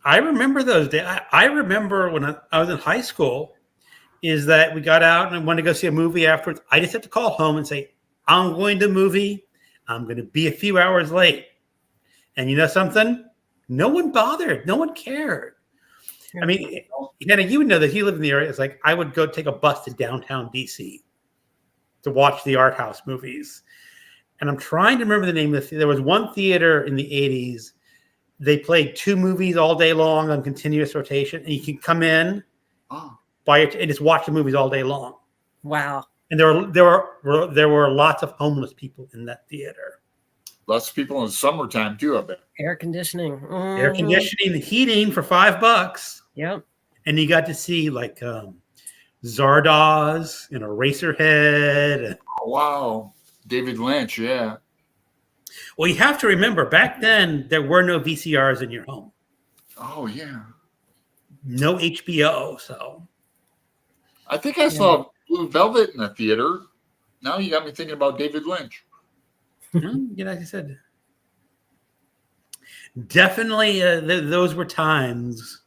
I remember those days. I remember when I was in high school, is that we got out and I wanted to go see a movie afterwards. I just had to call home and say, I'm going to the movie. I'm going to be a few hours late. And you know something? No one bothered. No one cared. I mean, Hannah, you would know that you live in the area. It's like I would go take a bus to downtown DC to watch the art house movies. And I'm trying to remember the name of there was one theater in the 80s. They played 2 movies all day long on continuous rotation. And you can come in and just watch the movies all day long.
Wow.
And there were lots of homeless people in that theater.
Lots of people in the summertime too, I bet.
Air conditioning.
Air conditioning, heating for $5.
Yep.
And you got to see like Zardoz and Eraserhead.
Oh, wow. David Lynch, yeah.
Well, you have to remember, back then, there were no VCRs in your home.
Oh, yeah.
No HBO, so.
I think I saw Blue Velvet in the theater. Now you got me thinking about David Lynch.
Like I said. Definitely, those were times.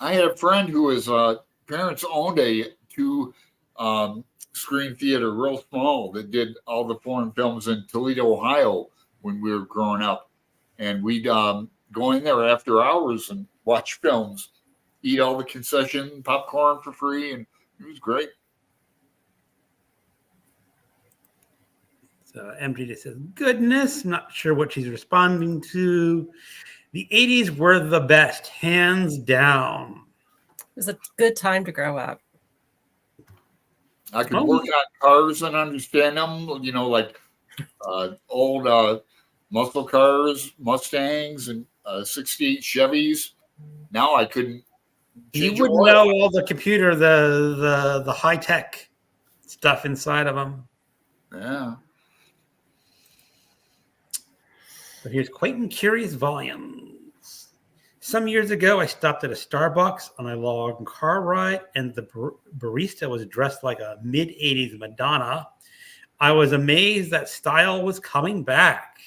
I had a friend who his parents owned a 2-screen theater, real small, that did all the foreign films in Toledo, Ohio when we were growing up. And we'd go in there after hours and watch films, eat all the concession popcorn for free, and it was great.
So MJ just says, goodness, not sure what she's responding to. The 80s were the best, hands down.
It was a good time to grow up.
I could work on cars and understand them, like old muscle cars, Mustangs, and 68 Chevys. Now I couldn't.
You wouldn't know all the computer, the high-tech stuff inside of them.
Yeah.
But here's Quentin Curious Volumes. Some years ago, I stopped at a Starbucks on a long car ride, and the barista was dressed like a mid-'80s Madonna. I was amazed that style was coming back.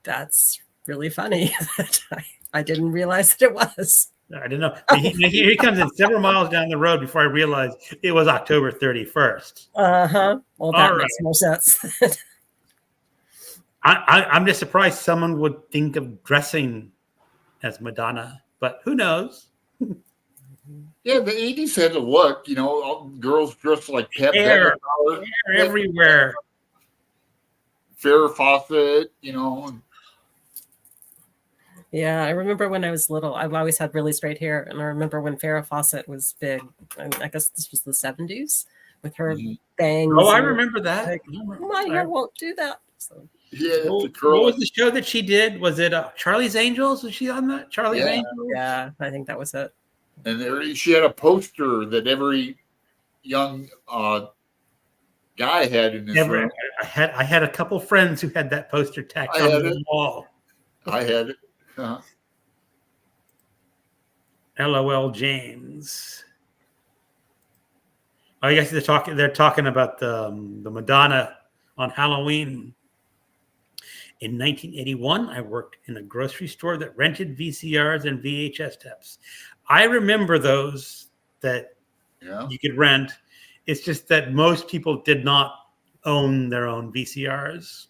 That's really funny. I didn't realize that it was.
I didn't know. He comes in several miles down the road before I realized it was October 31st.
Uh-huh. Well, that makes more sense.
I'm just surprised someone would think of dressing as Madonna, but who knows?
Yeah, the 80s had a look, all girls dressed like Pat
Hair everywhere.
Farrah Fawcett,
Yeah, I remember when I was little, I've always had really straight hair. And I remember when Farrah Fawcett was big, and I guess this was the 70s with her
Mhm.
bangs.
Oh, I
and
remember that.
like, my hair won't do that. So,
Yeah, it's a
What
curl.
was the show that she did? Was it Charlie's Angels? Was she on that? Charlie's
Yeah.
Angels?
yeah, I think that was it.
And she had a poster that every young guy had in his room.
I had a couple friends who had that poster tacked
I
on
had
the
it.
wall.
I had it. Uh,
LOL James. I guess they're talking about the Madonna on Halloween. In 1981, I worked in a grocery store that rented VCRs and VHS tapes. I remember those that
yeah.
you could rent. It's just that most people did not own their own VCRs.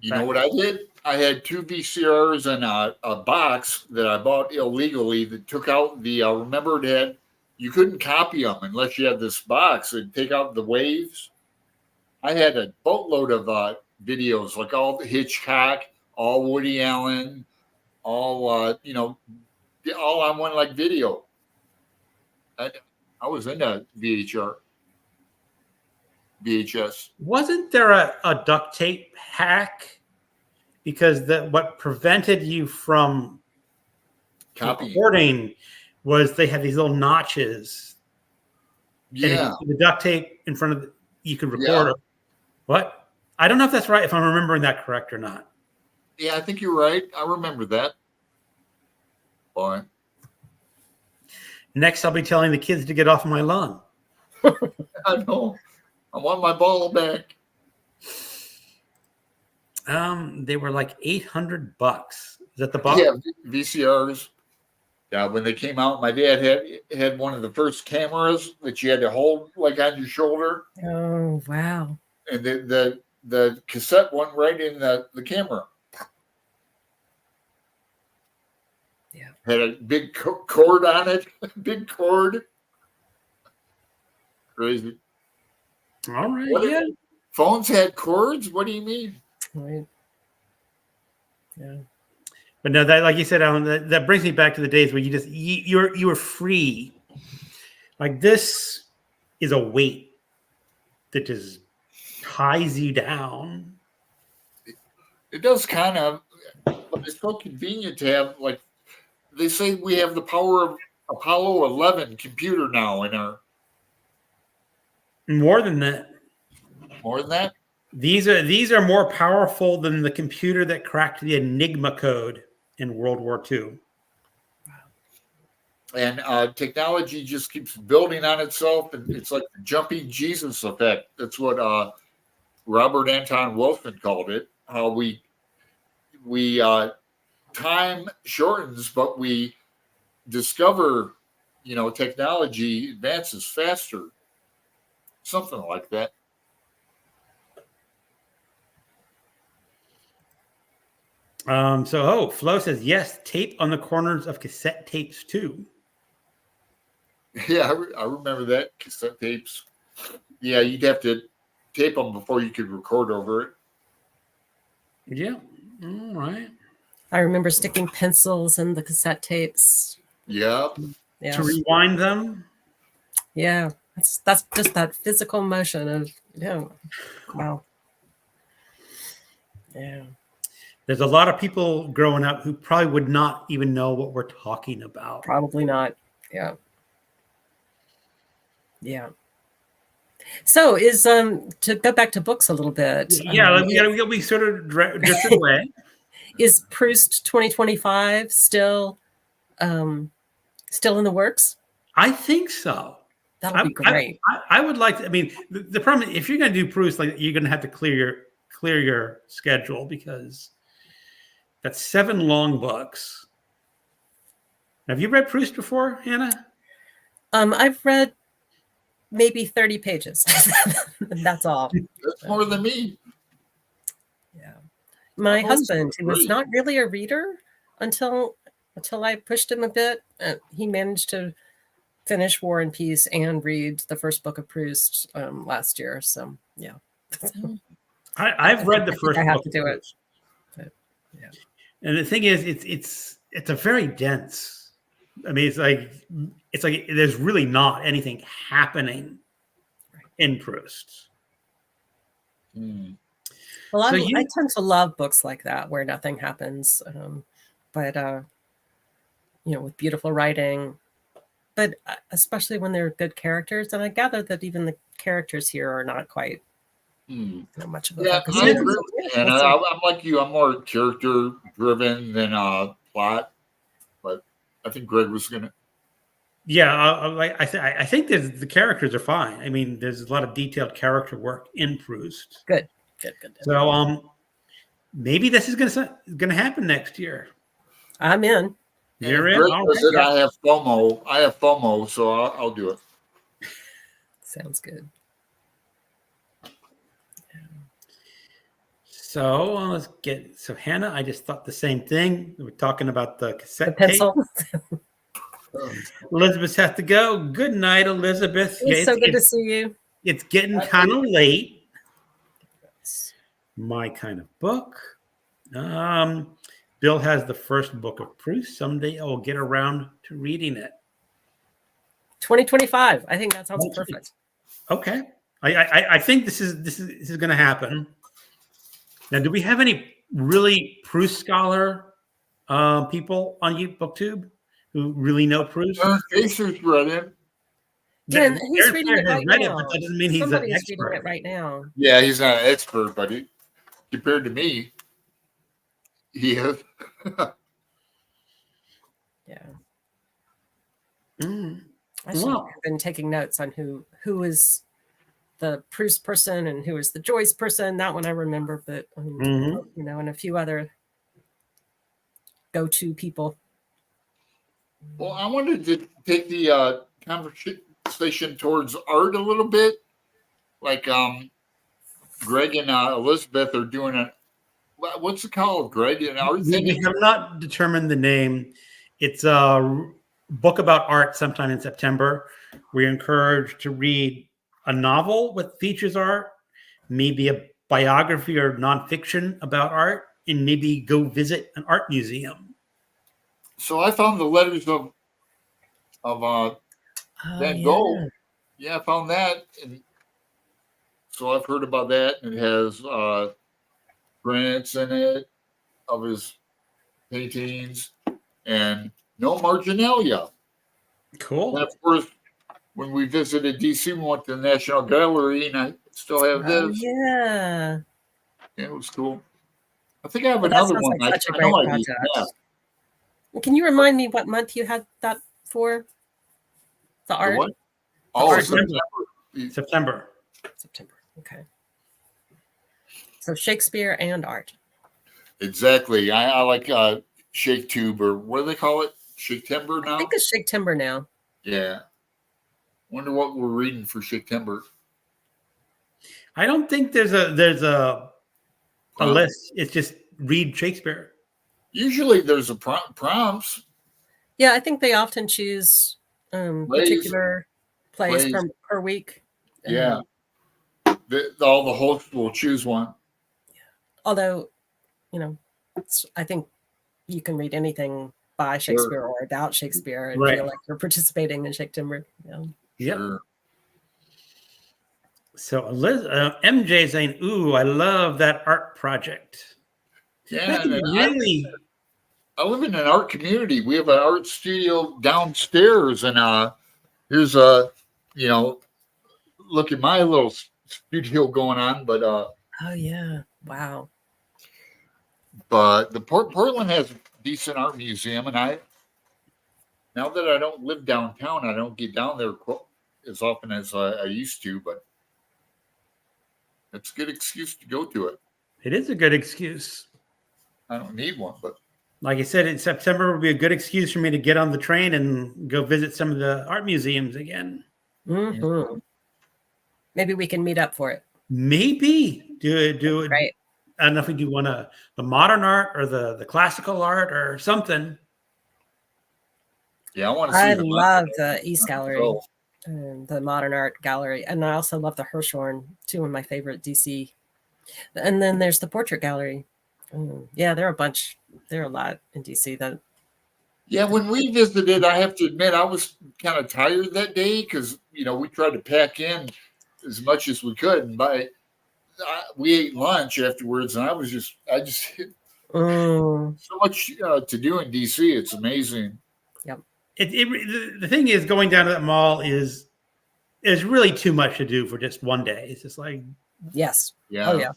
You know what I did? I had 2 VCRs and a box that I bought illegally that took out the, remember it had, you couldn't copy them unless you had this box and take out the waves. I had a boatload of videos, like all the Hitchcock, all Woody Allen, all, all on one like video. I was into VHS.
Wasn't there a duct tape hack? Because what prevented you from
Copy.
recording was they had these little notches.
Yeah.
And the duct tape in front of you could record.
Yeah.
What? I don't know if that's right, if I'm remembering that correct or not.
Yeah, I think you're right. I remember that. Boy.
Next, I'll be telling the kids to get off my lawn.
I know. I want my ball back.
They were like $800. Is that the box?
Yeah, VCRs. Yeah, when they came out, my dad had one of the first cameras that you had to hold like on your shoulder,
Oh, wow.
and the cassette went right in the camera.
Yeah.
Had a big cord on it. Big cord. Crazy.
All right.
What
Yeah.
Phones had cords? What do you mean?
Right. Yeah.
But no, that, like you said, Alan, that brings me back to the days where you were free. Like, this is a weight that just ties you down.
It does kind of, but it's so convenient to have, like, they say we have the power of Apollo 11 computer now in our.
More than that,
More than that?
these are more powerful than the computer that cracked the Enigma code in World War II.
And technology just keeps building on itself, and it's like the jumping Jesus effect. That's what Robert Anton Wilson called it. How we time shortens, but we discover, technology advances faster. Something like that.
Flo says yes, tape on the corners of cassette tapes too.
Yeah, I remember that, cassette tapes. Yeah, you'd have to tape them before you could record over it.
Yeah. All right.
I remember sticking pencils in the cassette tapes.
Yep.
Yeah.
To rewind them.
Yeah. That's just that physical motion of, wow. Yeah.
There's a lot of people growing up who probably would not even know what we're talking about.
Probably not. Yeah. Yeah. So to go back to books a little bit.
Yeah, we sort of drifted away.
Is Proust 2025 still in the works?
I think so.
That'll be great.
I would like to. I mean, the problem is, if you're going to do Proust, like, you're going to have to clear your schedule, because that's 7 long books. Have you read Proust before, Hannah?
I've read maybe 30 pages. That's all.
That's more than me.
Yeah. My husband, who was not really a reader until I pushed him a bit, he managed to finish War and Peace and read the first book of Proust last year. So yeah.
I've read the first book.
I have to do it. But, yeah.
And the thing is, it's a very dense. I mean, it's like there's really not anything happening in Proust.
Well,
So
I tend to love books like that where nothing happens, but with beautiful writing, but especially when they're good characters. And I gather that even the characters here are not quite much of a focus.
I agree with you. And I'm like you. I'm more character driven than plot. But I think Greg was gonna.
Yeah, I think the characters are fine. I mean, there's a lot of detailed character work in Proust.
Good.
So maybe this is gonna happen next year.
I'm in.
You're in.
Greg does it, I have FOMO, so I'll do it.
Sounds good.
So let's get. So Hannah, I just thought the same thing. We're talking about the cassette
pencil.
tape. Elizabeth has to go. Good night, Elizabeth.
It's so good to see you.
It's getting kind of late. My kind of book. Bill has the first book of Proust. Someday I will get around to reading it.
2025. I think that sounds perfect.
Okay. I think this is going to happen. Now, do we have any really Proust scholar people on BookTube who really know Proust?
Casey's read it.
Yeah, he's reading it right now.
But that doesn't mean he's an expert.
Reading it right now.
Yeah, he's not an expert, but compared to me, he is.
Yeah.
I
I've been taking notes on who is the Proust person and who is the Joyce person. That one I remember, but and a few other go-to people.
Well, I wanted to take the conversation towards art a little bit. Like Greg and Elizabeth are doing a what's it called, Greg? An art thing?
We have not determined the name. It's a book about art sometime in September. We're encouraged to read a novel with features art, maybe a biography or nonfiction about art, and maybe go visit an art museum.
So I found the letters of Van Gogh. Yeah, I found that. And so I've heard about that. It has prints in it of his paintings and no marginalia.
Cool.
And of course, when we visited DC, we went to the National Gallery, and I still have this.
Yeah,
it was cool. I think I have another one.
Like such a great project. Can you remind me what month you had that for? The art.
What? Oh, September.
September.
Okay. So Shakespeare and art.
Exactly. I like Shake Tube, or what do they call it? Shake Timber now?
I think it's Shake Timber now.
Yeah. Wonder what we're reading for Shake Timber.
I don't think there's a list. It's just read Shakespeare.
Usually there's a prompts.
Yeah, I think they often choose particular plays per week.
Yeah. All the hosts will choose one.
Although, I think you can read anything by Shakespeare or about Shakespeare and feel like you're participating in Shake Timber.
Yeah. Sure. So MJ saying, "Ooh, I love that art project."
Yeah, really. I live in an art community. We have an art studio downstairs, and here's look at my little studio going on. But
oh yeah, wow.
But the Portland has a decent art museum, and now that I don't live downtown, I don't get down there as often as I used to, but it's a good excuse to go to it.
It is a good excuse.
I don't need one, but
like I said, in September would be a good excuse for me to get on the train and go visit some of the art museums again.
Mm-hmm. Maybe we can meet up for it.
Maybe do it.
Right.
I don't know if we do the modern art or the classical art or something.
Yeah, I want to see.
I love the East Gallery, the Modern Art Gallery, and I also love the Hirshhorn, two of my favorite DC. And then there's the Portrait Gallery. Yeah, there are a bunch. There are a lot in DC that
Yeah, when we visited, I have to admit I was kind of tired that day because we tried to pack in as much as we could, and we ate lunch afterwards, and I just
Mm,
so much to do in DC. It's amazing.
yep.
The thing is, going down to that mall is really too much to do for just one day. It's just like
Yes.
Yeah.
Oh yeah.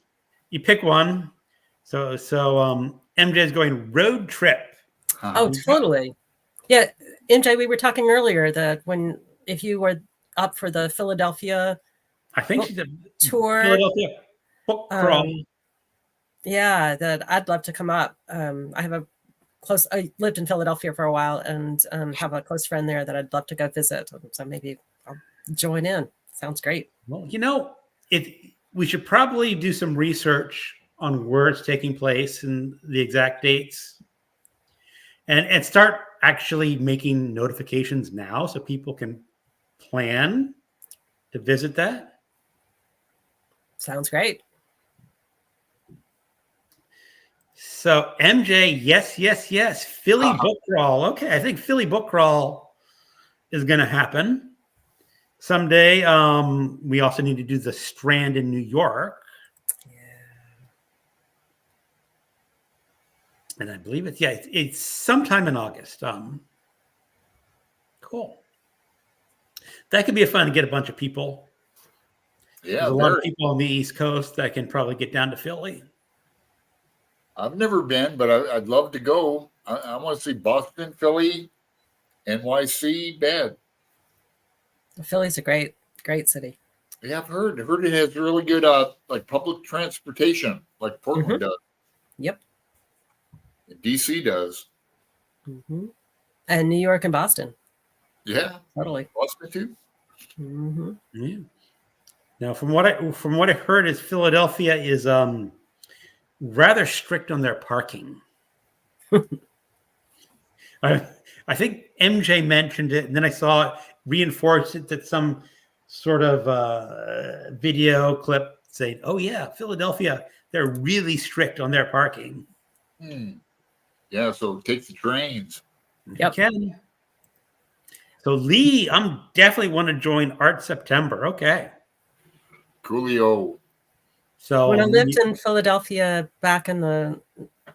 you pick one. So MJ is going road trip.
Oh, totally. Yeah, MJ, we were talking earlier that if you were up for the Philadelphia
I think
book
she's a
tour,
Philadelphia book crawl.
yeah, that I'd love to come up. I lived in Philadelphia for a while and have a close friend there that I'd love to go visit. So maybe I'll join in. Sounds great.
Well, we should probably do some research on where it's taking place and the exact dates, and start actually making notifications now so people can plan to visit that.
Sounds great.
So MJ, yes. Philly book crawl. Okay, I think Philly book crawl is going to happen someday. We also need to do the Strand in New York, and I believe it's sometime in August. Cool. That could be fun to get a bunch of people.
Yeah,
There's a lot of people on the East Coast that can probably get down to Philly.
I've never been, but I'd love to go. I want to see Boston, Philly, NYC, bad.
Philly's a great city.
Yeah, I've heard it has really good like public transportation, like Portland does.
Yep.
And DC does.
Mm-hmm. And New York and Boston.
Yeah,
totally.
Boston too.
Mm-hmm.
Yeah. Now, from what I heard, is Philadelphia is rather strict on their parking. I think MJ mentioned it, and then I saw it reinforced it that some sort of video clip saying, "Oh yeah, Philadelphia, they're really strict on their parking."
Yeah, so take the trains.
Yep.
You can. So Lee, I'm definitely want to join Art September. Okay.
Coolio.
So
when I lived in Philadelphia back in the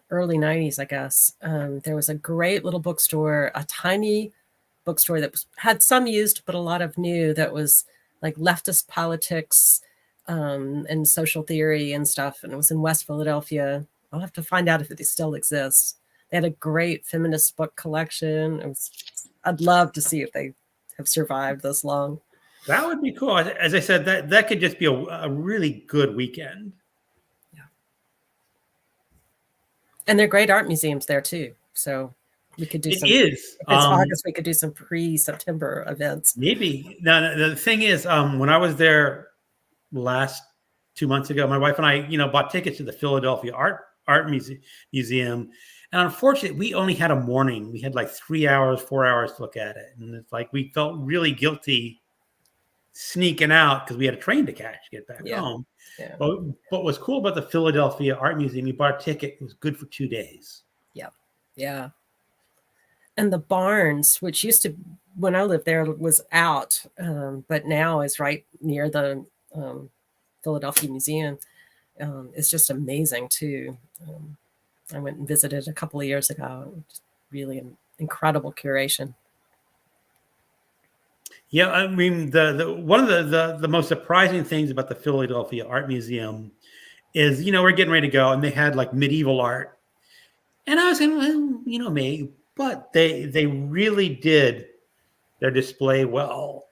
early 90s, I guess, there was a great little bookstore, a tiny bookstore that had some used, but a lot of new, that was like leftist politics and social theory and stuff. And it was in West Philadelphia. I'll have to find out if it still exists. They had a great feminist book collection. I'd love to see if they have survived this long.
That would be cool. As I said, that could just be a really good weekend.
Yeah. And they're great art museums there too. So we could do
It
some.
is.
If it's August, we could do some pre-September events.
Maybe. Now, the thing is, when I was there last 2 months ago, my wife and I, bought tickets to the Philadelphia Art Museum. And unfortunately, we only had a morning. We had like 3 hours, 4 hours to look at it. And it's like we felt really guilty sneaking out because we had a train to catch to get back home.
Yeah.
But what was cool about the Philadelphia Art Museum, you bought a ticket, it was good for 2 days.
Yeah. And the Barnes, which used to, when I lived there, was out, but now is right near the Philadelphia Museum. It's just amazing too. I went and visited a couple of years ago. Just really an incredible curation.
Yeah, I mean, the one of the most surprising things about the Philadelphia Art Museum is, we're getting ready to go, and they had like medieval art, and I was saying, well, maybe, but they really did their display well,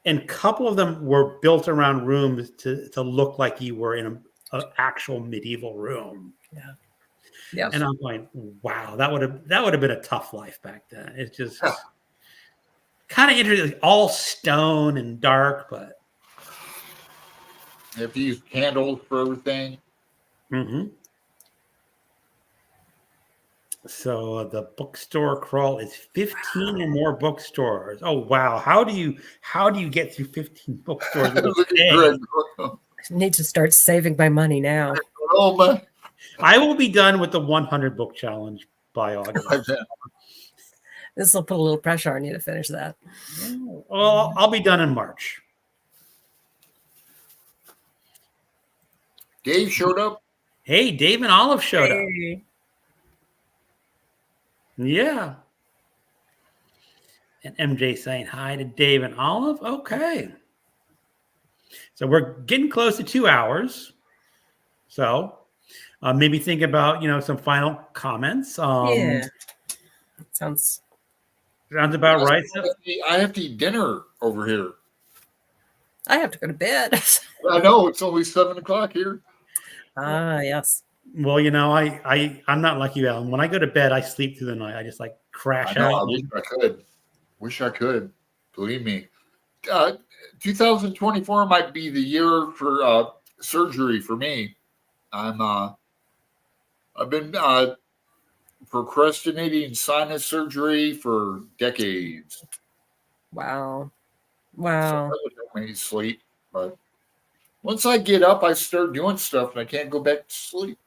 and a couple of them were built around rooms to look like you were in an actual medieval room.
Yeah. Yeah.
And I'm going, wow, that would have been a tough life back then. It's just kind of interesting, all stone and dark, but
Have you used candles for everything?
mm-hmm. So the bookstore crawl is 15 or more bookstores. Oh wow! How do you get through 15 bookstores?
Look at Greg.
I need to start saving my money now.
Oh my!
I will be done with the 100 book challenge by August.
This will put a little pressure on you to finish that.
Well, I'll be done in March.
Dave showed up.
Hey, Dave and Olive showed up.
Hey.
Yeah. And MJ saying hi to Dave and Olive. Okay. So we're getting close to 2 hours. So maybe think about, some final comments.
Yeah. Sounds
about right.
I have to eat dinner over here.
I have to go to bed.
I know it's only 7:00 here.
Yes.
Well, I'm not like you, Alan. When I go to bed, I sleep through the night. I just crash
I
out.
Wish I could. Believe me. 2024 might be the year for surgery for me. I've been procrastinating sinus surgery for decades.
Wow.
So that would help me sleep. But once I get up, I start doing stuff and I can't go back to sleep.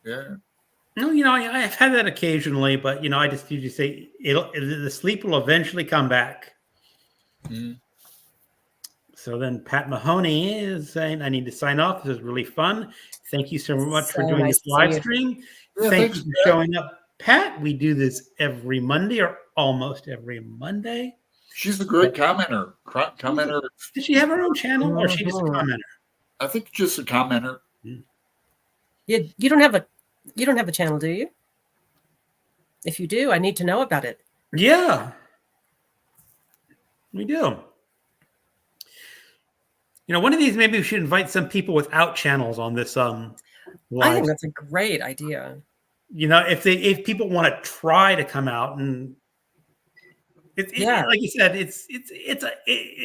Yeah.
No, I've had that occasionally, but I just usually say the sleep will eventually come back.
Mm-hmm.
So then Pat Mahoney is saying, I need to sign off. This is really fun. Thank you so much for doing
nice
this live stream.
Yeah,
Thank
thanks,
you for showing up, Pat. We do this every Monday or almost every Monday.
She's a great commenter.
Does she have her own channel or is she just a commenter?
I think just a commenter.
You don't have a channel, do you? If you do, I need to know about it.
Yeah. We do. One of these, maybe we should invite some people without channels on this live.
I think that's a great idea.
If people want to try to come out and like you said, it's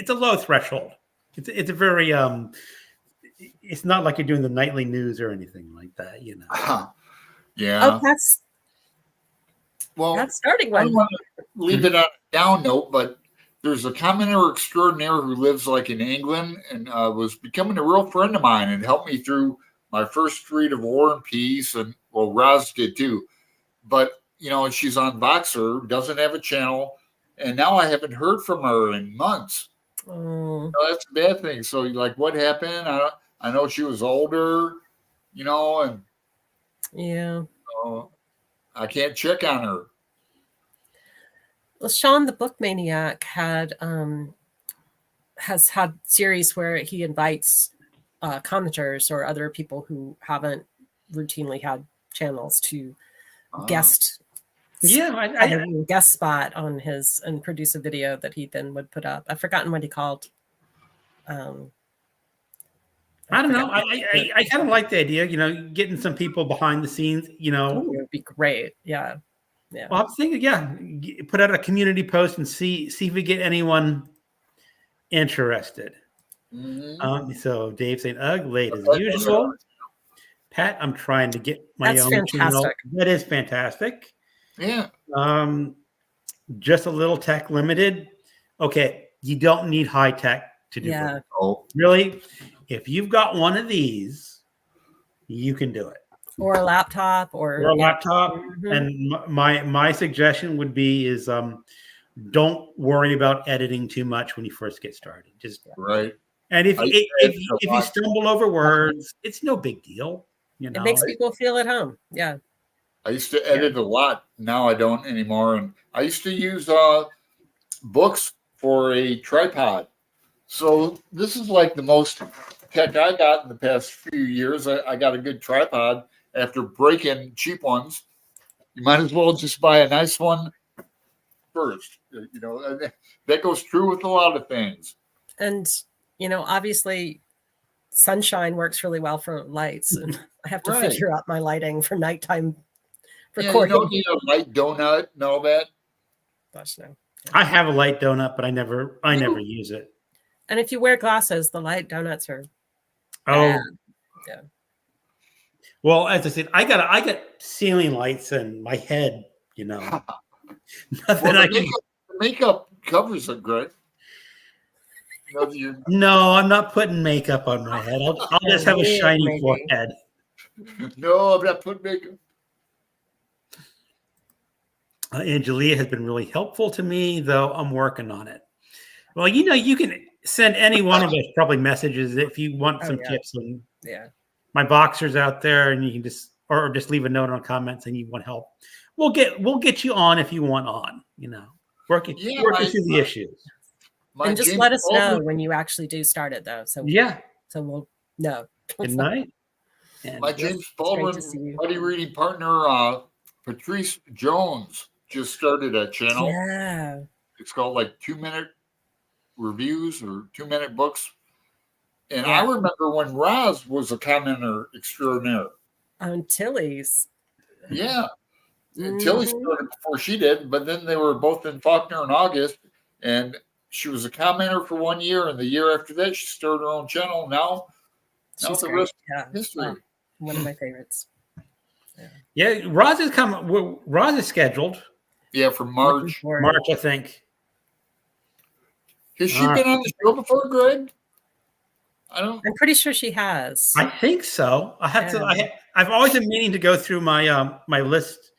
a low threshold. It's a very it's not like you're doing the nightly news or anything like that,
Yeah.
Oh, that's starting
I
one.
don't want to leave it on a down note, but there's a commenter extraordinaire who lives in England and was becoming a real friend of mine and helped me through my first street of War and Peace. And Roz did too. But, she's on Voxer, doesn't have a channel. And now I haven't heard from her in months.
Oh.
That's a bad thing. So, what happened? I know she was older, and
Yeah.
I can't check on her.
Well, Sean the Book Maniac has had series where he invites commenters or other people who haven't routinely had channels to guest spot on his and produce a video that he then would put up. I've forgotten what he called.
I don't know. I kind of like the idea, getting some people behind the scenes,
it would be great. Yeah. Yeah.
Well, I was thinking, put out a community post and see if we get anyone interested.
Mm-hmm.
So Dave saying, "Ugh, late as usual." Pat, I'm trying to get my own
fantastic.
channel. That is fantastic.
Yeah.
Just a little tech limited. Okay, you don't need high tech to do it.
Oh,
really? If you've got one of these, you can do it.
Or a laptop, or
a laptop.
Mm-hmm.
And my suggestion would be is don't worry about editing too much when you first get started. Just
right.
And if you stumble over words, it's no big deal.
It makes people feel at home. Yeah.
I used to edit a lot. Now I don't anymore. And I used to use books for a tripod. So this is like the most tech I got in the past few years. I got a good tripod after breaking cheap ones. You might as well just buy a nice one first. That goes true with a lot of things.
And, obviously sunshine works really well for lights. And I have to figure out my lighting for nighttime recording.
You don't need a light donut and all that.
Gosh, no.
I have a light donut, but I never use it.
And if you wear glasses, the light donuts are
bad.
Yeah.
Well, as I said, I got ceiling lights in my head, Nothing
the makeup covers it, Greg.
No, I'm not putting makeup on my head. I'll just have a shiny forehead.
No, I'm not putting makeup.
Angelia has been really helpful to me, though I'm working on it. Well, you can send any one of us probably messages if you want
Oh,
some
yeah.
tips. And
Yeah.
my boxer's out there, and you can just leave a note on comments and you want help. We'll get you on if you want on. Working
Yeah,
through the issues.
And just
James
let us know
Baldwin-
when you actually do start it, though. So
Yeah.
so we'll know.
Good night. And
My
Yes,
James
it's great
Baldwin
to see you.
buddy reading partner, Patrice Jones, just started a channel.
Yeah.
It's called like 2-minute reviews or 2-minute books. And
Yeah.
I remember when Roz was a commenter extraordinaire.
On Tilly's.
Yeah. Tilly started before she did, but then they were both in Faulkner in August. And she was a commenter for 1 year. And the year after that, she started her own channel. Now
She's
the
great.
rest
Yeah.
history.
Oh, one of my favorites.
yeah, Roz is scheduled
Yeah, for
Looking
March.
forward.
March, I think.
Has she been on the show before, Greg?
I'm pretty sure she has.
I think so. I have
Yeah.
to. I've always been meaning to go through my my list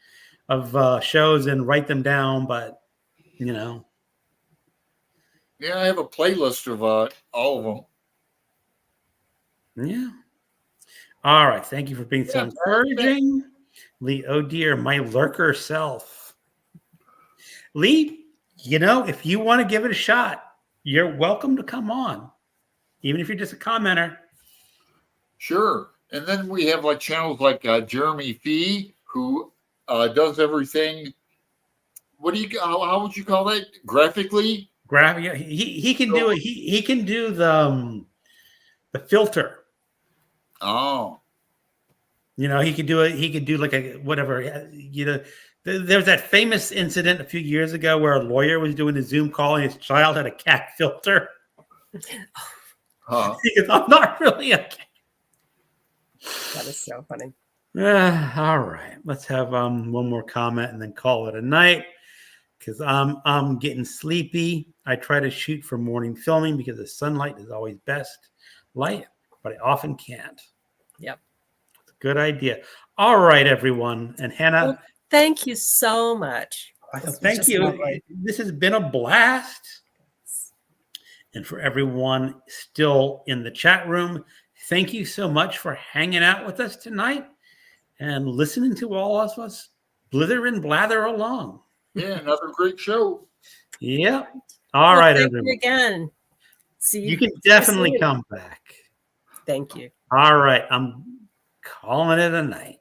of shows and write them down, but
Yeah, I have a playlist of all of them.
yeah. All right. Thank you for being so
Yeah,
encouraging, Lee. Oh dear, my lurker self, Lee. If you want to give it a shot, you're welcome to come on, even if you're just a commenter.
Sure. And then we have like channels like Jeremy Fee, who does everything. What do you? How would you call that? Graphically?
Yeah, he can do it. He can do the filter.
Oh,
He could do it. He could do like a whatever. There was that famous incident a few years ago where a lawyer was doing a Zoom call and his child had a cat filter.
huh.
He goes, I'm not really a cat.
That is so funny.
All right. Let's have one more comment and then call it a night. Because I'm getting sleepy. I try to shoot for morning filming because the sunlight is always best light, but I often can't.
Yep.
It's a good idea. All right, everyone. And Hannah,
Well, thank you so much. This was
thank
just
you.
lovely.
This has been a blast. And for everyone still in the chat room, thank you so much for hanging out with us tonight and listening to all of us blither and blather along.
Yeah, another great show.
Yep. All right,
Thank
everyone.
you again. See
You can definitely
soon.
come back.
Thank you.
All right. I'm calling it a night.